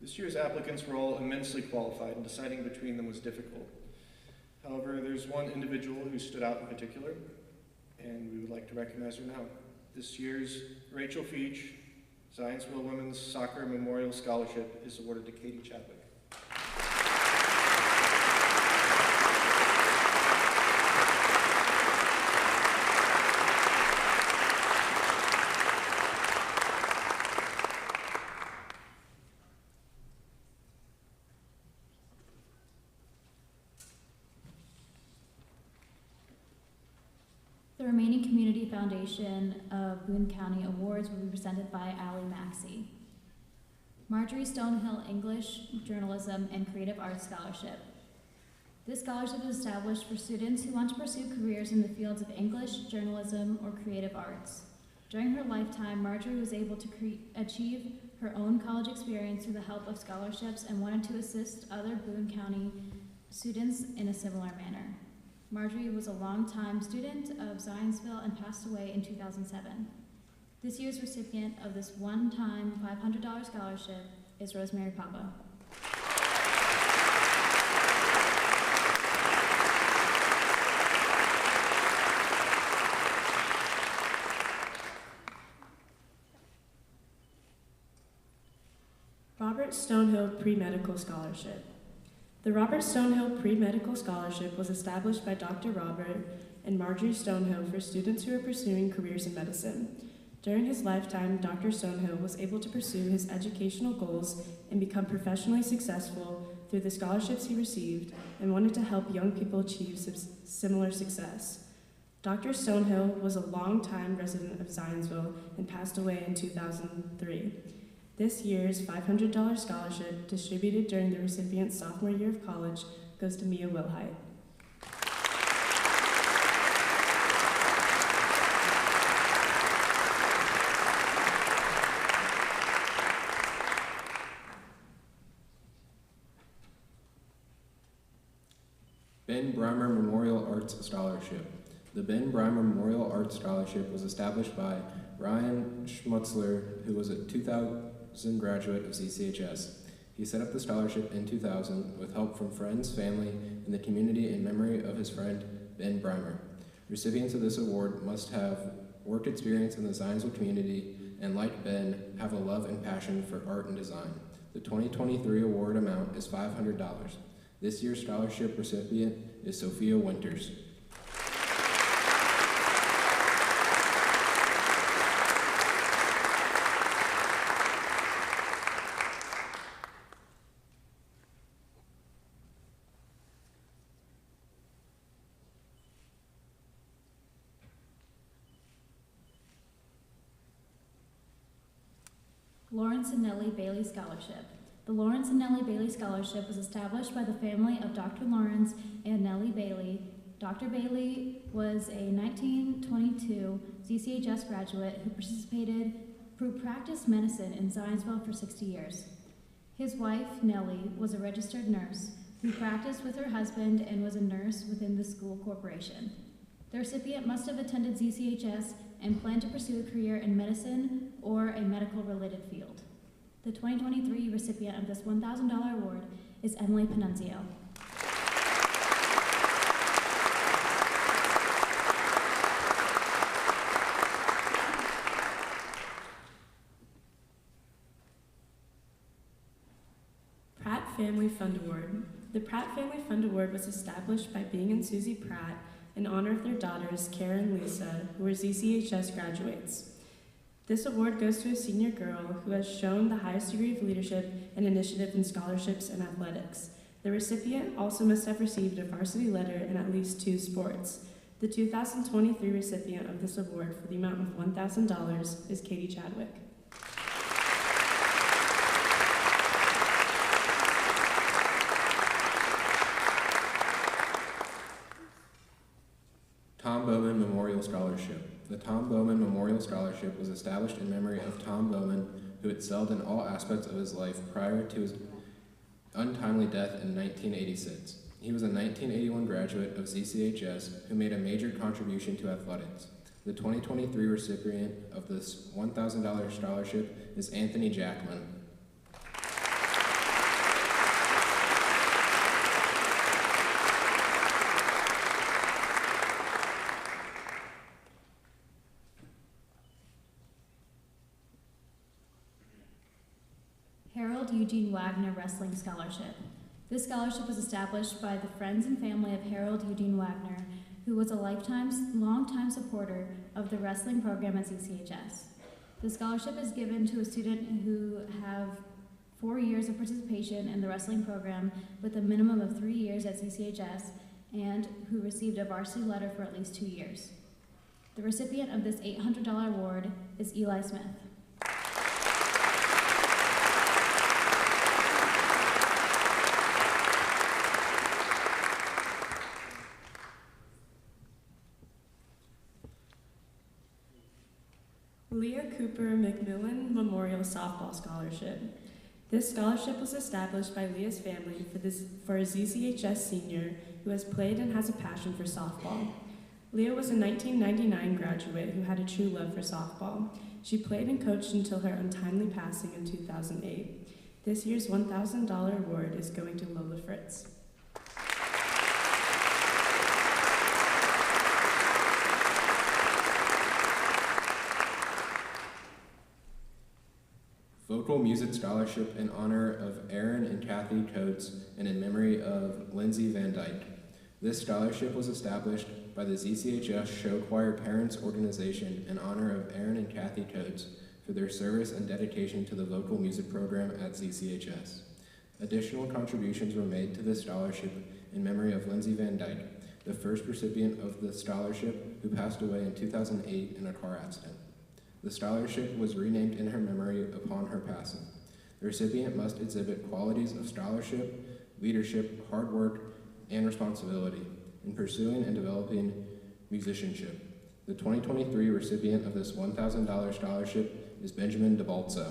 This year's applicants were all immensely qualified, and deciding between them was difficult. However, there's one individual who stood out in particular, and we would like to recognize her now. This year's Rachel Feach Zionsville Women's Soccer Memorial Scholarship is awarded to Katie Chadwick. The remaining Community Foundation of Boone County Awards will be presented by Allie Maxey. Marjorie Stonehill English, Journalism, and Creative Arts Scholarship. This scholarship is established for students who want to pursue careers in the fields of English, journalism, or creative arts. During her lifetime, Marjorie was able to achieve her own college experience through the help of scholarships and wanted to assist other Boone County students in a similar manner. Marjorie was a longtime student of Zionsville and passed away in 2007. This year's recipient of this one-time $500 scholarship is Rosemary Papa. Robert Stonehill Pre-Medical Scholarship. The Robert Stonehill Pre-Medical Scholarship was established by Dr. Robert and Marjorie Stonehill for students who are pursuing careers in medicine. During his lifetime, Dr. Stonehill was able to pursue his educational goals and become professionally successful through the scholarships he received and wanted to help young people achieve similar success. Dr. Stonehill was a longtime resident of Zionsville and passed away in 2003. This year's $500 scholarship, distributed during the recipient's sophomore year of college, goes to Mia Wilhite. Ben Breimer Memorial Arts Scholarship. The Ben Breimer Memorial Arts Scholarship was established by Ryan Schmutzler, who was a 2000 graduate of ZCHS. He set up the scholarship in 2000 with help from friends, family, and the community in memory of his friend, Ben Breimer. Recipients of this award must have work experience in the Zionsville community and, like Ben, have a love and passion for art and design. The 2023 award amount is $500. This year's scholarship recipient is Sophia Winters. Lawrence and Nellie Bailey Scholarship. The Lawrence and Nellie Bailey Scholarship was established by the family of Dr. Lawrence and Nellie Bailey. Dr. Bailey was a 1922 ZCHS graduate who practiced medicine in Zionsville for 60 years. His wife, Nellie, was a registered nurse who practiced with her husband and was a nurse within the school corporation. The recipient must have attended ZCHS and plan to pursue a career in medicine or a medical-related field. The 2023 recipient of this $1,000 award is Emily Panunzio. Pratt Family Fund Award. The Pratt Family Fund Award was established by Bing and Susie Pratt in honor of their daughters, Kara and Lisa, who are ZCHS graduates. This award goes to a senior girl who has shown the highest degree of leadership and initiative in scholarships and athletics. The recipient also must have received a varsity letter in at least 2 sports. The 2023 recipient of this award for the amount of $1,000 is Katie Chadwick. Tom Bowman Memorial Scholarship. The Tom Bowman Memorial Scholarship was established in memory of Tom Bowman, who excelled in all aspects of his life prior to his untimely death in 1986. He was a 1981 graduate of ZCHS who made a major contribution to athletics. The 2023 recipient of this $1,000 scholarship is Anthony Jackman. Harold Eugene Wagner Wrestling Scholarship. This scholarship was established by the friends and family of Harold Eugene Wagner, who was a longtime supporter of the wrestling program at ZCHS. The scholarship is given to a student who have 4 years of participation in the wrestling program with a minimum of 3 years at ZCHS and who received a varsity letter for at least 2 years. The recipient of this $800 award is Eli Smith. Leah Cooper McMillan Memorial Softball Scholarship. This scholarship was established by Leah's family for a ZCHS senior who has played and has a passion for softball. Leah was a 1999 graduate who had a true love for softball. She played and coached until her untimely passing in 2008. This year's $1,000 award is going to Lola Fritz. Vocal Music Scholarship in honor of Aaron and Kathy Coates and in memory of Lindsay Van Dyke. This scholarship was established by the ZCHS Show Choir Parents Organization in honor of Aaron and Kathy Coates for their service and dedication to the vocal music program at ZCHS. Additional contributions were made to this scholarship in memory of Lindsay Van Dyke, the first recipient of the scholarship who passed away in 2008 in a car accident. The scholarship was renamed in her memory upon her passing. The recipient must exhibit qualities of scholarship, leadership, hard work, and responsibility in pursuing and developing musicianship. The 2023 recipient of this $1,000 scholarship is Benjamin DeBaltzo.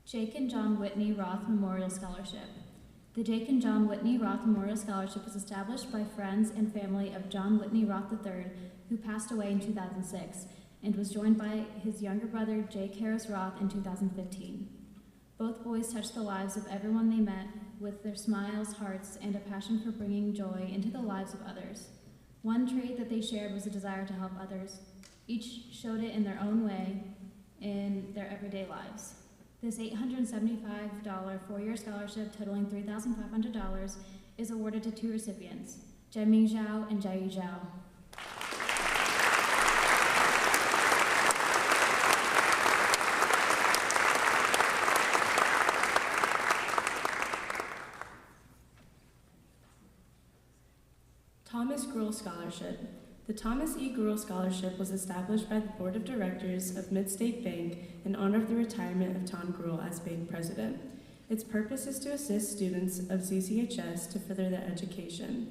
Jake and John Whitney Roth Memorial Scholarship. The Jake and John Whitney Roth Memorial Scholarship was established by friends and family of John Whitney Roth III, who passed away in 2006, and was joined by his younger brother, Jake Harris Roth, in 2015. Both boys touched the lives of everyone they met with their smiles, hearts, and a passion for bringing joy into the lives of others. One trait that they shared was a desire to help others. Each showed it in their own way in their everyday lives. This $875 four-year scholarship totaling $3,500 is awarded to 2 recipients, Jiaming Zhao and Jiayi Zhao. Thomas Gruhl Scholarship. The Thomas E. Gruhl Scholarship was established by the Board of Directors of Midstate Bank in honor of the retirement of Tom Gruhl as bank president. Its purpose is to assist students of ZCHS to further their education.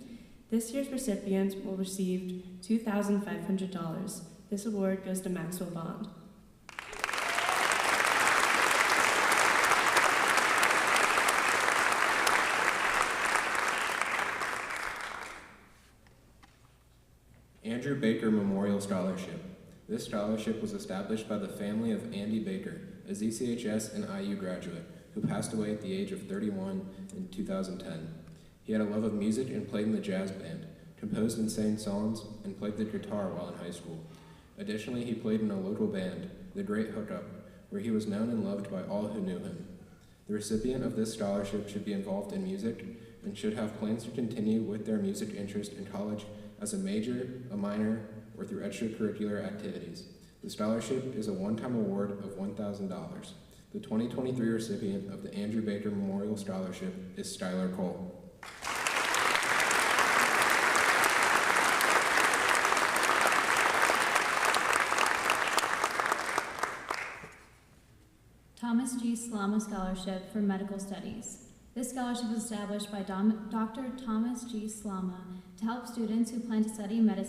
This year's recipient will receive $2,500. This award goes to Maxwell Bond. Andrew Baker Memorial Scholarship. This scholarship was established by the family of Andy Baker, a ZCHS and IU graduate, who passed away at the age of 31 in 2010. He had a love of music and played in the jazz band, composed and sang songs, and played the guitar while in high school. Additionally, he played in a local band, The Great Hookup, where he was known and loved by all who knew him. The recipient of this scholarship should be involved in music and should have plans to continue with their music interest in college as a major, a minor, or through extracurricular activities. The scholarship is a one-time award of $1,000. The 2023 recipient of the Andrew Baker Memorial Scholarship is Skylar Cole. Thomas G. Slama Scholarship for Medical Studies. This scholarship was established by Dr. Thomas G. Slama to help students who plan to study medical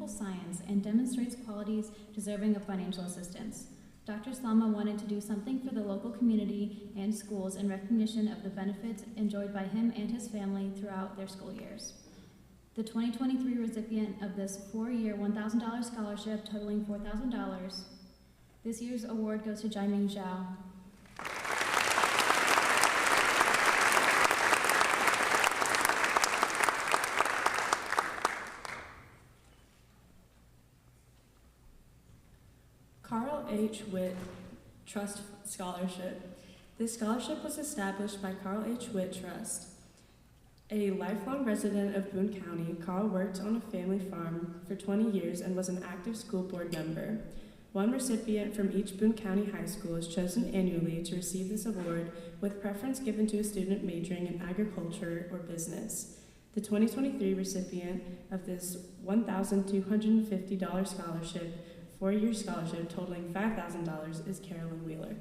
science and demonstrates qualities deserving of financial assistance. Dr. Slama wanted to do something for the local community and schools in recognition of the benefits enjoyed by him and his family throughout their school years. The 2023 recipient of this 4-year $1,000 scholarship totaling $4,000. This year's award goes to Jaiming Zhao. Carl H. Witt Trust Scholarship. This scholarship was established by Carl H. Witt Trust. A lifelong resident of Boone County, Carl worked on a family farm for 20 years and was an active school board member. One recipient from each Boone County high school is chosen annually to receive this award, with preference given to a student majoring in agriculture or business. The 2023 recipient of this $1,250 scholarship, 4-year scholarship totaling $5,000, is Carolyn Wheeler.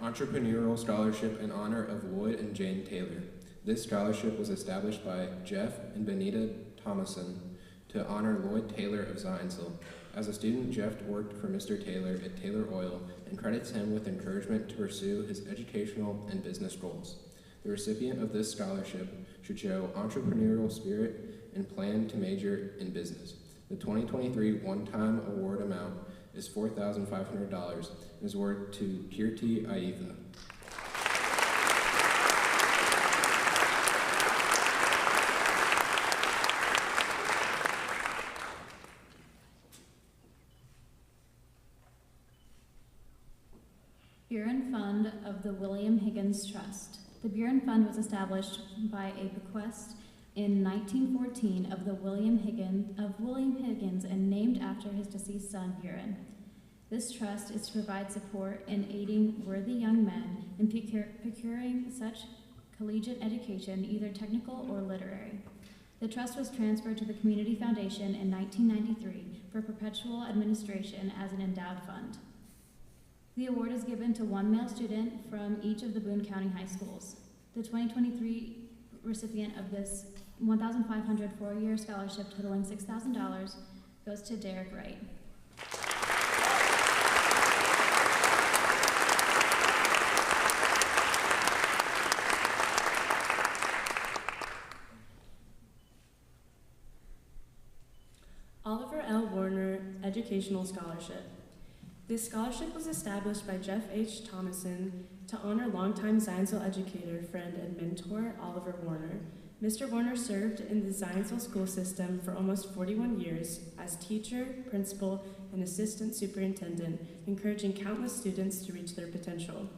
Entrepreneurial Scholarship in honor of Lloyd and Jane Taylor. This scholarship was established by Jeff and Benita Thomason to honor Lloyd Taylor of Zionsville. As a student, Jeff worked for Mr. Taylor at Taylor Oil and credits him with encouragement to pursue his educational and business goals. The recipient of this scholarship should show entrepreneurial spirit and plan to major in business. The 2023 one-time award amount is $4,500 and is awarded to Kirti Aitha. Buren Fund of the William Higgins Trust. The Buren Fund was established by a bequest in 1914 of William Higgins and named after his deceased son, Buren. This trust is to provide support in aiding worthy young men in procuring such collegiate education, either technical or literary. The trust was transferred to the Community Foundation in 1993 for perpetual administration as an endowed fund. The award is given to one male student from each of the Boone County high schools. The 2023 recipient of this $1,500 4-year scholarship totaling $6,000 goes to Derek Wright. Oliver L. Warner Educational Scholarship. This scholarship was established by Jeff H. Thomason to honor longtime Zionsville educator, friend, and mentor Oliver Warner. Mr. Warner served in the Zionsville school system for almost 41 years as teacher, principal, and assistant superintendent, encouraging countless students to reach their potential.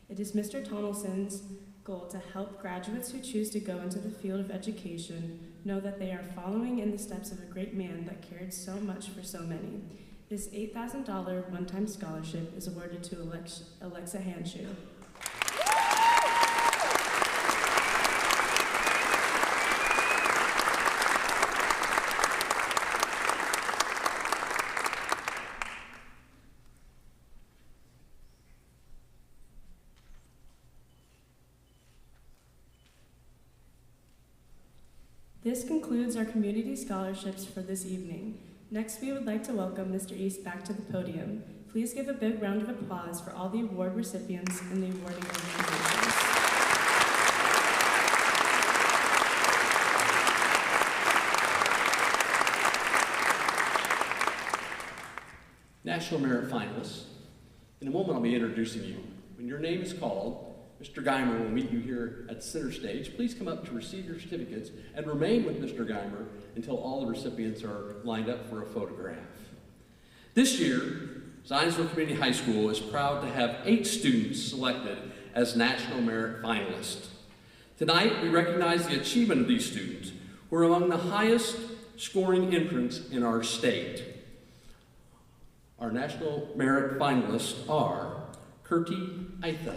It is Mr. Thomason's goal to help graduates who choose to go into the field of education know that they are following in the steps of a great man that cared so much for so many. This $8,000 one-time scholarship is awarded to Alexa Hanshu. This concludes our community scholarships for this evening. Next, we would like to welcome Mr. East back to the podium. Please give a big round of applause for all the award recipients and the awarding organizations. National Merit finalists, in a moment I'll be introducing you. When your name is called, Mr. Geimer will meet you here at center stage. Please come up to receive your certificates and remain with Mr. Geimer until all the recipients are lined up for a photograph. This year, Zionsville Community High School is proud to have 8 students selected as National Merit finalists. Tonight, we recognize the achievement of these students who are among the highest scoring entrants in our state. Our National Merit finalists are Kurti Aitha,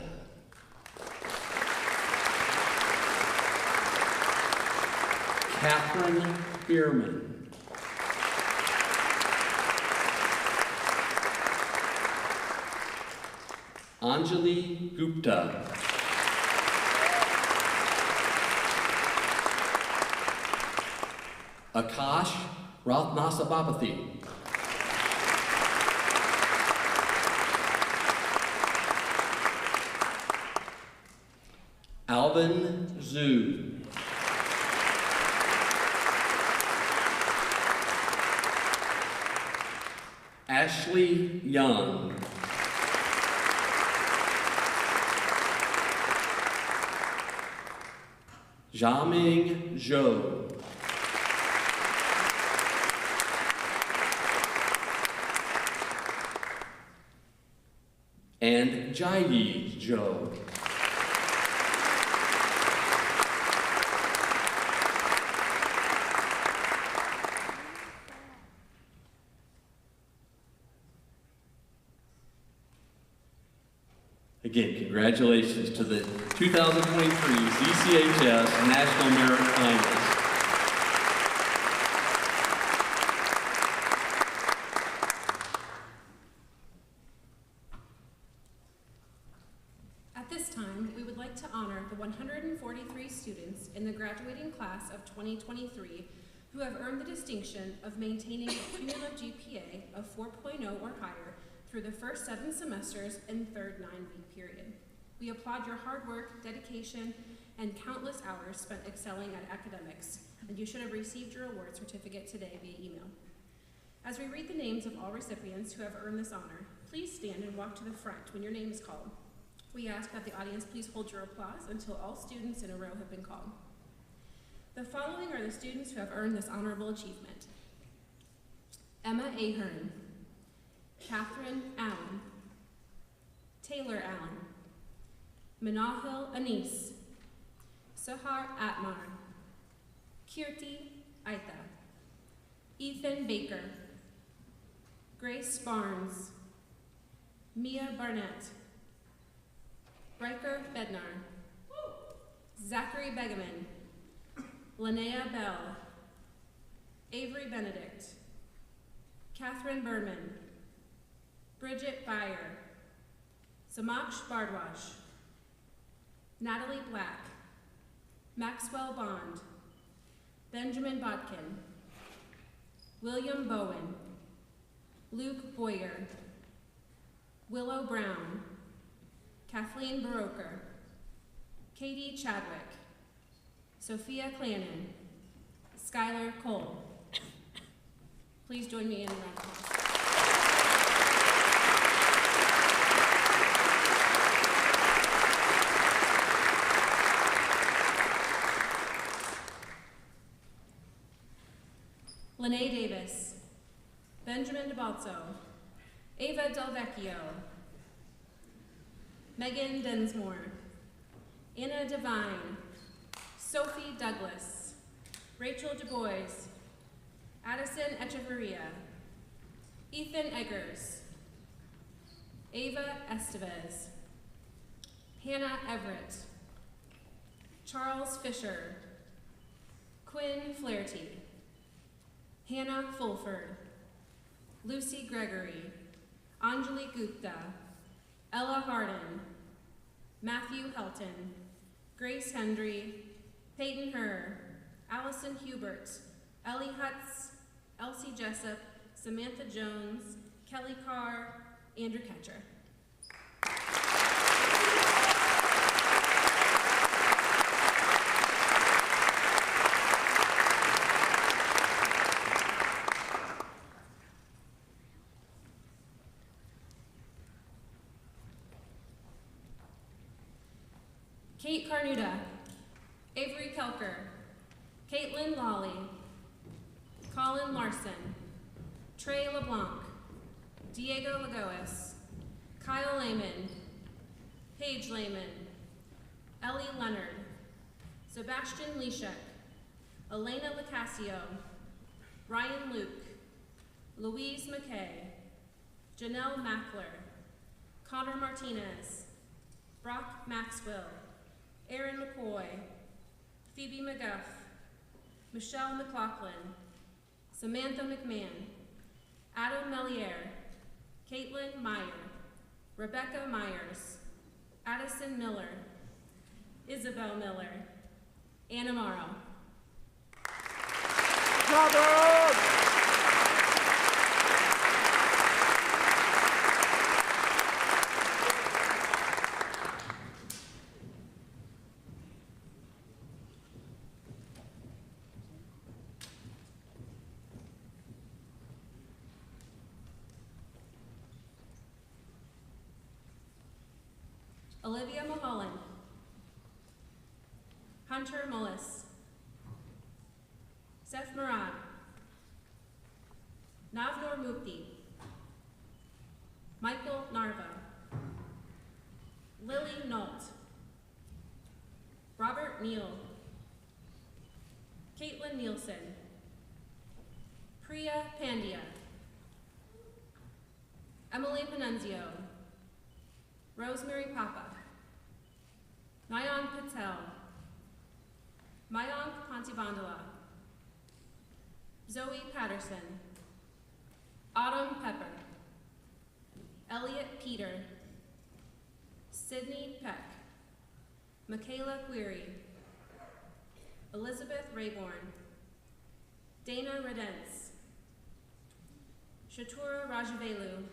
Catherine Bierman, Anjali Gupta, Akash Rathnasabapathy, Alvin Zhu, Ashley Young, Jiaming Zhou, and Jaiyi Zhou. Again, congratulations to the 2023 ZCHS National Merit finalists. At this time, we would like to honor the 143 students in the graduating class of 2023 who have earned the distinction of maintaining a cumulative GPA of 4.0 or higher through the first 7 semesters and third 9-week period. We applaud your hard work, dedication, and countless hours spent excelling at academics, and you should have received your award certificate today via email. As we read the names of all recipients who have earned this honor, please stand and walk to the front when your name is called. We ask that the audience please hold your applause until all students in a row have been called. The following are the students who have earned this honorable achievement: Emma Ahern, Catherine Allen, Taylor Allen, Manahil Anis, Sahar Atmar, Kirti Aitha, Ethan Baker, Grace Barnes, Mia Barnett, Riker Bednar, Zachary Begeman, Linnea Bell, Avery Benedict, Catherine Berman, Bridget Byer, Samaksh Bardwash, Natalie Black, Maxwell Bond, Benjamin Botkin, William Bowen, Luke Boyer, Willow Brown, Kathleen Baroker, Katie Chadwick, Sophia Clannon, Skylar Cole. Please join me in a round of applause. Lene Davis, Benjamin DeBalzo, Ava Del Vecchio, Megan Densmore, Anna Devine, Sophie Douglas, Rachel Du Bois, Addison Echeverria, Ethan Eggers, Ava Estevez, Hannah Everett, Charles Fisher, Quinn Flaherty, Hannah Fulford, Lucy Gregory, Anjali Gupta, Ella Harden, Matthew Helton, Grace Hendry, Peyton Herr, Allison Hubert, Ellie Hutz, Elsie Jessup, Samantha Jones, Kelly Carr, Andrew Ketcher. Kate Carnuda, Avery Kelker, Caitlin Lawley, Colin Larson, Trey LeBlanc, Diego Lagoas, Kyle Lehman, Paige Lehman, Ellie Leonard, Sebastian Leshek, Elena Lacasio, Ryan Luke, Louise McKay, Janelle Mackler, Connor Martinez, Brock Maxwell, Aaron McCoy, Phoebe McGuff, Michelle McLaughlin, Samantha McMahon, Adam Meliere, Caitlin Meyer, Rebecca Myers, Addison Miller, Isabel Miller, Anna Morrow. Olivia Mulholland, Hunter Mullis, Seth Murad, Navnor Mukti, Michael Narva, Lily Nault, Robert Neal, Caitlin Nielsen, Priya Pandya, Emily Panunzio, Rosemary Papa, Nayan Patel, Mayank Pantibandala, Zoe Patterson, Autumn Pepper, Elliot Peter, Sydney Peck, Michaela Query, Elizabeth Rayborn, Dana Redence, Shatura Rajavelu,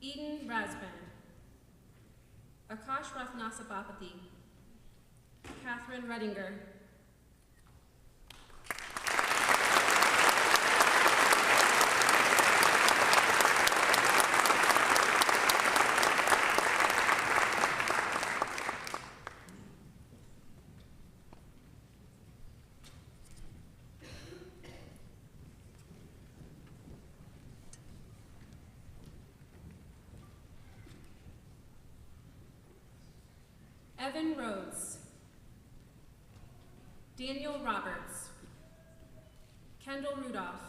Eden Rasband, Akash Rathnasabapathy, Catherine Redinger, Evan Rhodes, Daniel Roberts, Kendall Rudolph,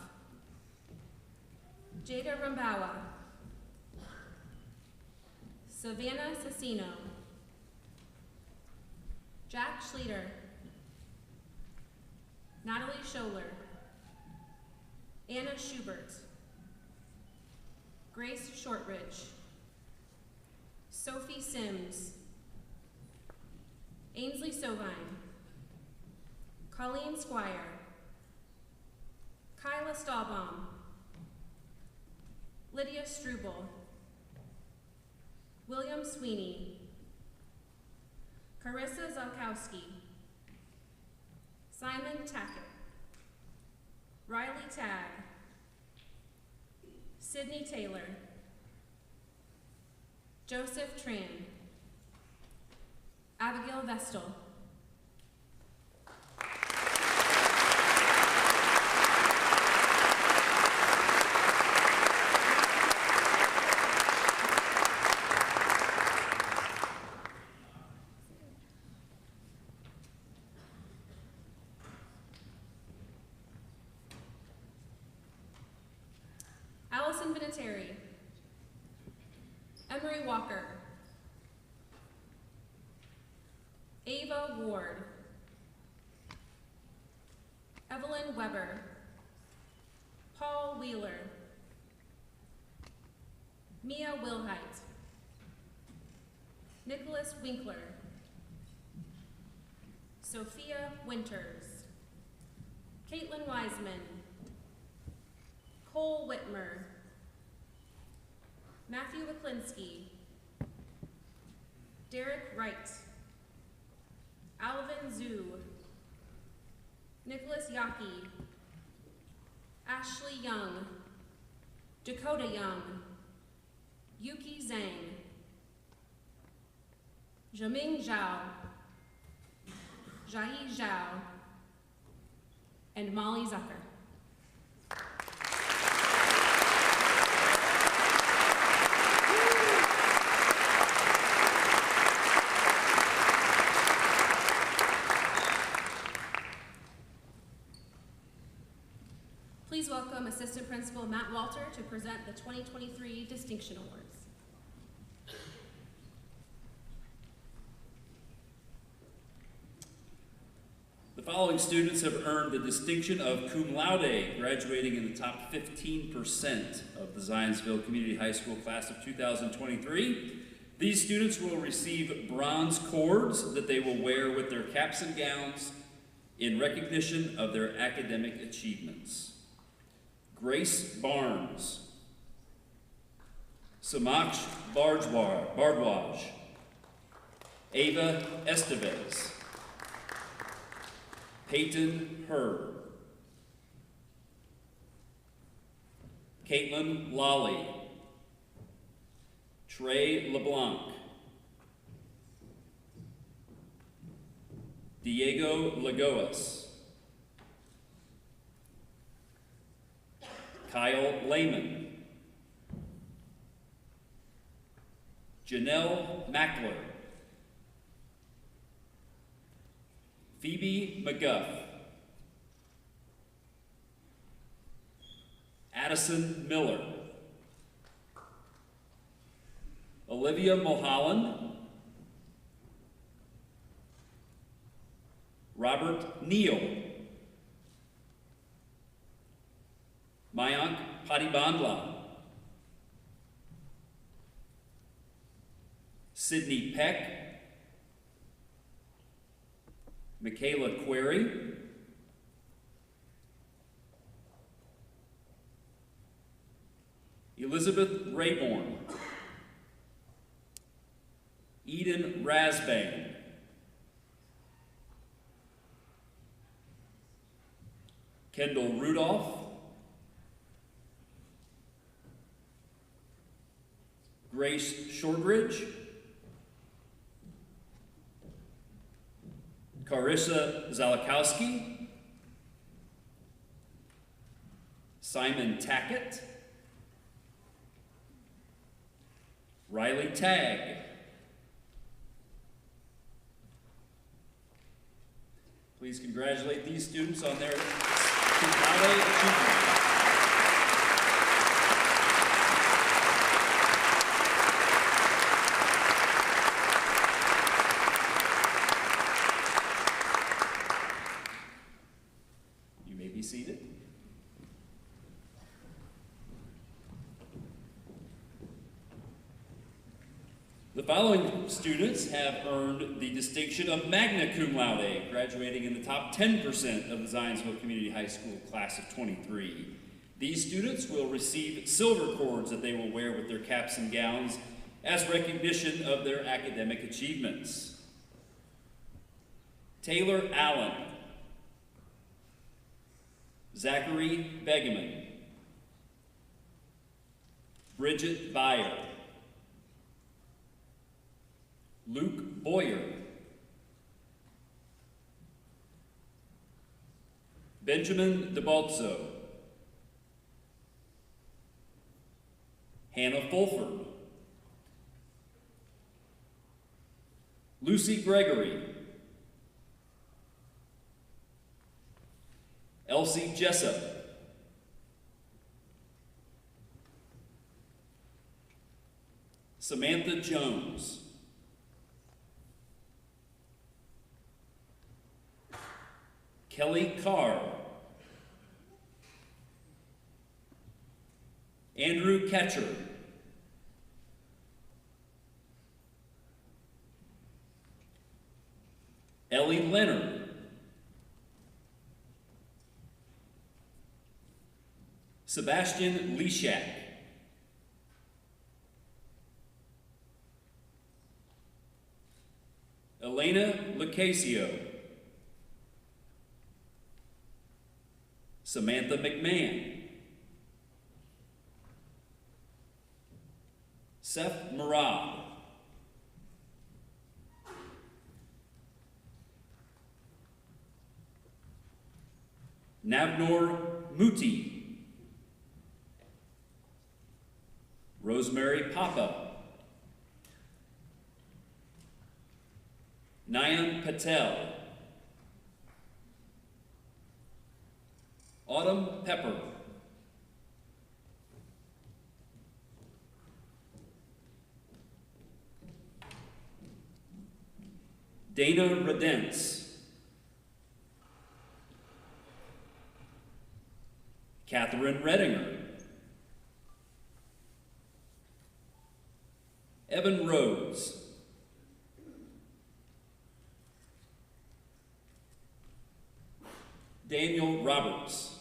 Jada Rambawa, Savannah Cicino, Jack Schleter, Natalie Scholler, Anna Schubert, Grace Shortridge, Sophie Sims, Ainsley Sovine, Colleen Squire, Kyla Stahlbaum, Lydia Struble, William Sweeney, Carissa Zalkowski, Simon Tackett, Riley Tagg, Sydney Taylor, Joseph Tran, Abigail Vestal, Allison Vinatieri, Emery Walker, Ava Ward, Evelyn Weber, Paul Wheeler, Mia Wilhite, Nicholas Winkler, Sophia Winters, Caitlin Wiseman, Cole Whitmer, Matthew Wiklinski, Derek Wright, Alvin Zhu, Nicholas Yaki, Ashley Young, Dakota Young, Yuki Zhang, Zhiming Zhao, Jai Zhao, and Molly Zucker. Please welcome Assistant Principal Matt Walter to present the 2023 Distinction Awards. The following students have earned the distinction of cum laude, graduating in the top 15% of the Zionsville Community High School class of 2023. These students will receive bronze cords that they will wear with their caps and gowns in recognition of their academic achievements. Grace Barnes, Samaksh Bardwaj, Ava Estevez, Peyton Herb, Caitlin Lawley, Trey LeBlanc, Diego Lagoas, Kyle Lehman, Janelle Mackler, Phoebe McGuff, Addison Miller, Olivia Mulholland, Robert Neal, Mayank Patibandla, Sydney Peck, Michaela Query, Elizabeth Rayborn, Eden Rasbane, Kendall Rudolph, Grace Shortridge, Carissa Zalakowski, Simon Tackett, Riley Tagg. Please congratulate these students on their cum laude achievement. You may be seated. The following students have earned the distinction of magna cum laude, graduating in the top 10% of the Zionsville Community High School class of 23. These students will receive silver cords that they will wear with their caps and gowns as recognition of their academic achievements. Taylor Allen, Zachary Begeman, Bridget Beyer, Luke Boyer, Benjamin DeBalzo, Hannah Fulford, Lucy Gregory, Elsie Jessup, Samantha Jones, Kelly Carr, Andrew Ketcher, Ellie Leonard, Sebastian Leshak. Elena Lucasio. Samantha McMahon. Seth Murad. Navnor Muti. Rosemary Papa. Nayan Patel. Autumn Pepper. Dana Redence. Catherine Redinger. Evan Rhodes. Daniel Roberts.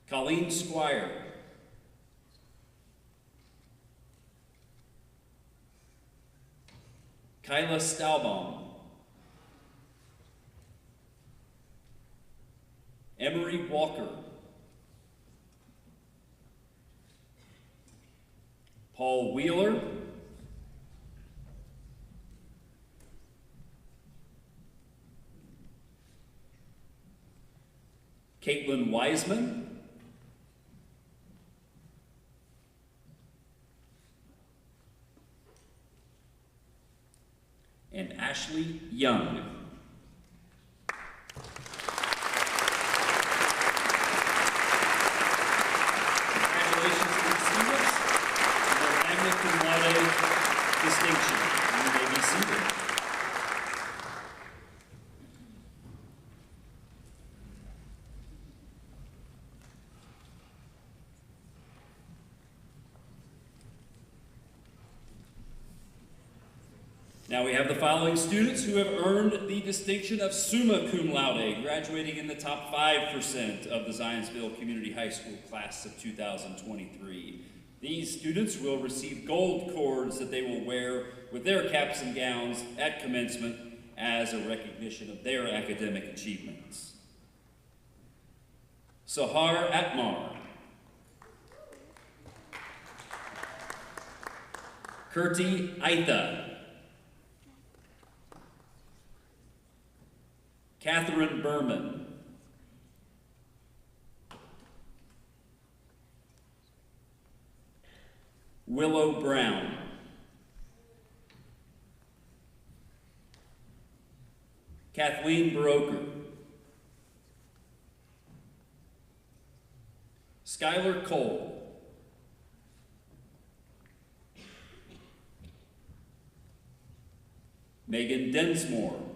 Colleen Squire. Kyla Staubbaum. Emery Walker. Paul Wheeler. Caitlin Wiseman. And Ashley Young. Congratulations to the students and their magna cum laude distinction. You may be seated. Now we have the following students who have earned the distinction of summa cum laude, graduating in the top 5% of the Zionsville Community High School class of 2023. These students will receive gold cords that they will wear with their caps and gowns at commencement as a recognition of their academic achievements. Sahar Atmar. Kurti Aitha. Catherine Berman. Willow Brown. Kathleen Broker. Skylar Cole. Megan Densmore.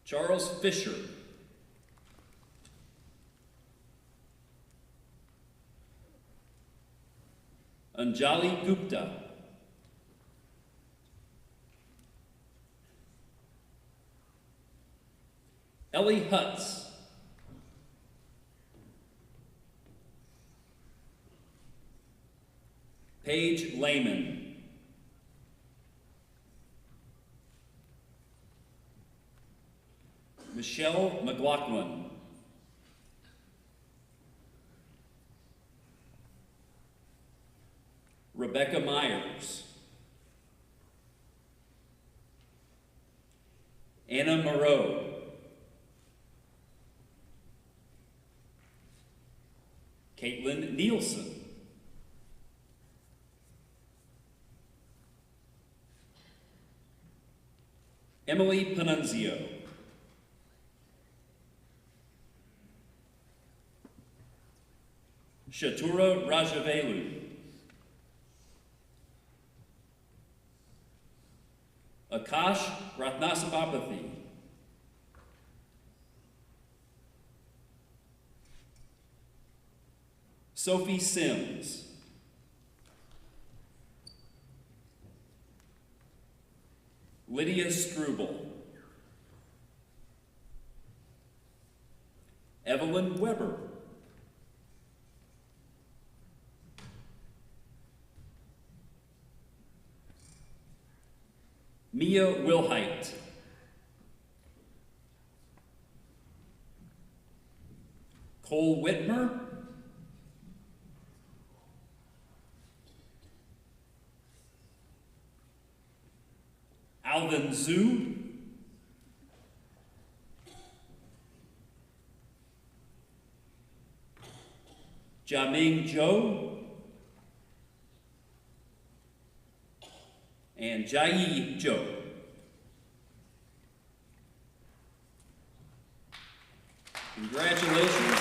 Charles Fisher. Anjali Gupta. Ellie Hutz. Paige Lehman. Michelle McLaughlin. Rebecca Myers. Anna Moreau. Caitlin Nielsen. Emily Panunzio. Shatura Rajavelu. Akash Ratnasabapathy. Sophie Sims. Lydia Struble. Evelyn Weber. Mia Wilhite. Cole Whitmer. Alvin Zhu. Jiaming Zhou. And Jai Zhou. Congratulations.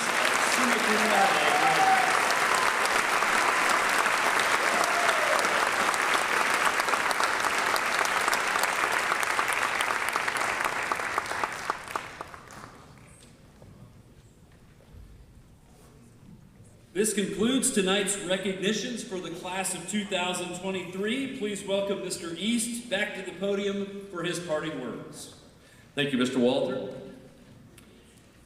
Summa cum laude. This concludes tonight's recognitions for the class of 2023. Please welcome Mr. East back to the podium for his parting words. Thank you, Mr. Walter.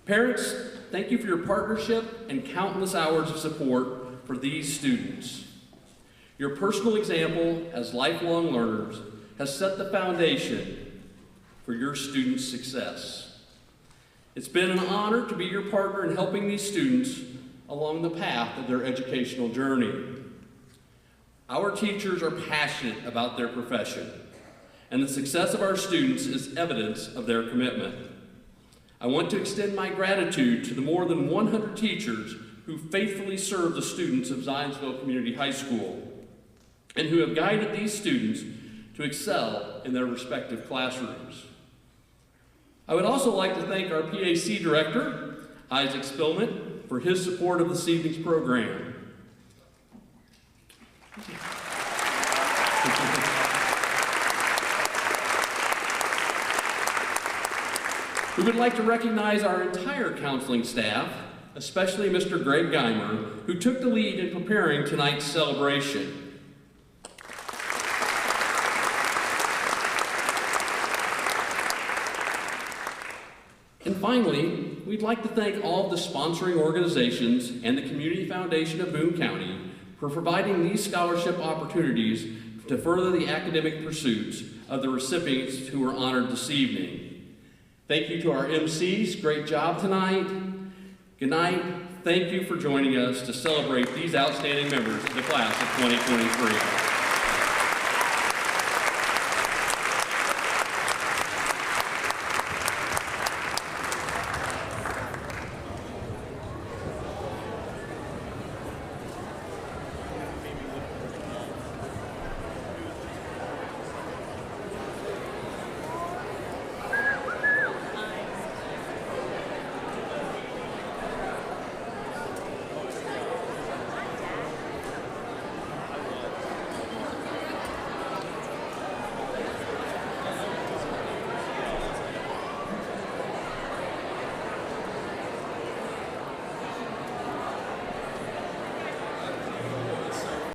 Parents, thank you for your partnership and countless hours of support for these students. Your personal example as lifelong learners has set the foundation for your students' success. It's been an honor to be your partner in helping these students along the path of their educational journey. Our teachers are passionate about their profession, and the success of our students is evidence of their commitment. I want to extend my gratitude to the more than 100 teachers who faithfully serve the students of Zionsville Community High School and who have guided these students to excel in their respective classrooms. I would also like to thank our PAC Director, Isaac Spillman, for his support of this evening's program. We would like to recognize our entire counseling staff, especially Mr. Greg Geimer, who took the lead in preparing tonight's celebration. And finally, we'd like to thank all of the sponsoring organizations and the Community Foundation of Boone County for providing these scholarship opportunities to further the academic pursuits of the recipients who were honored this evening. Thank you to our MCs, great job tonight. Good night, thank you for joining us to celebrate these outstanding members of the class of 2023.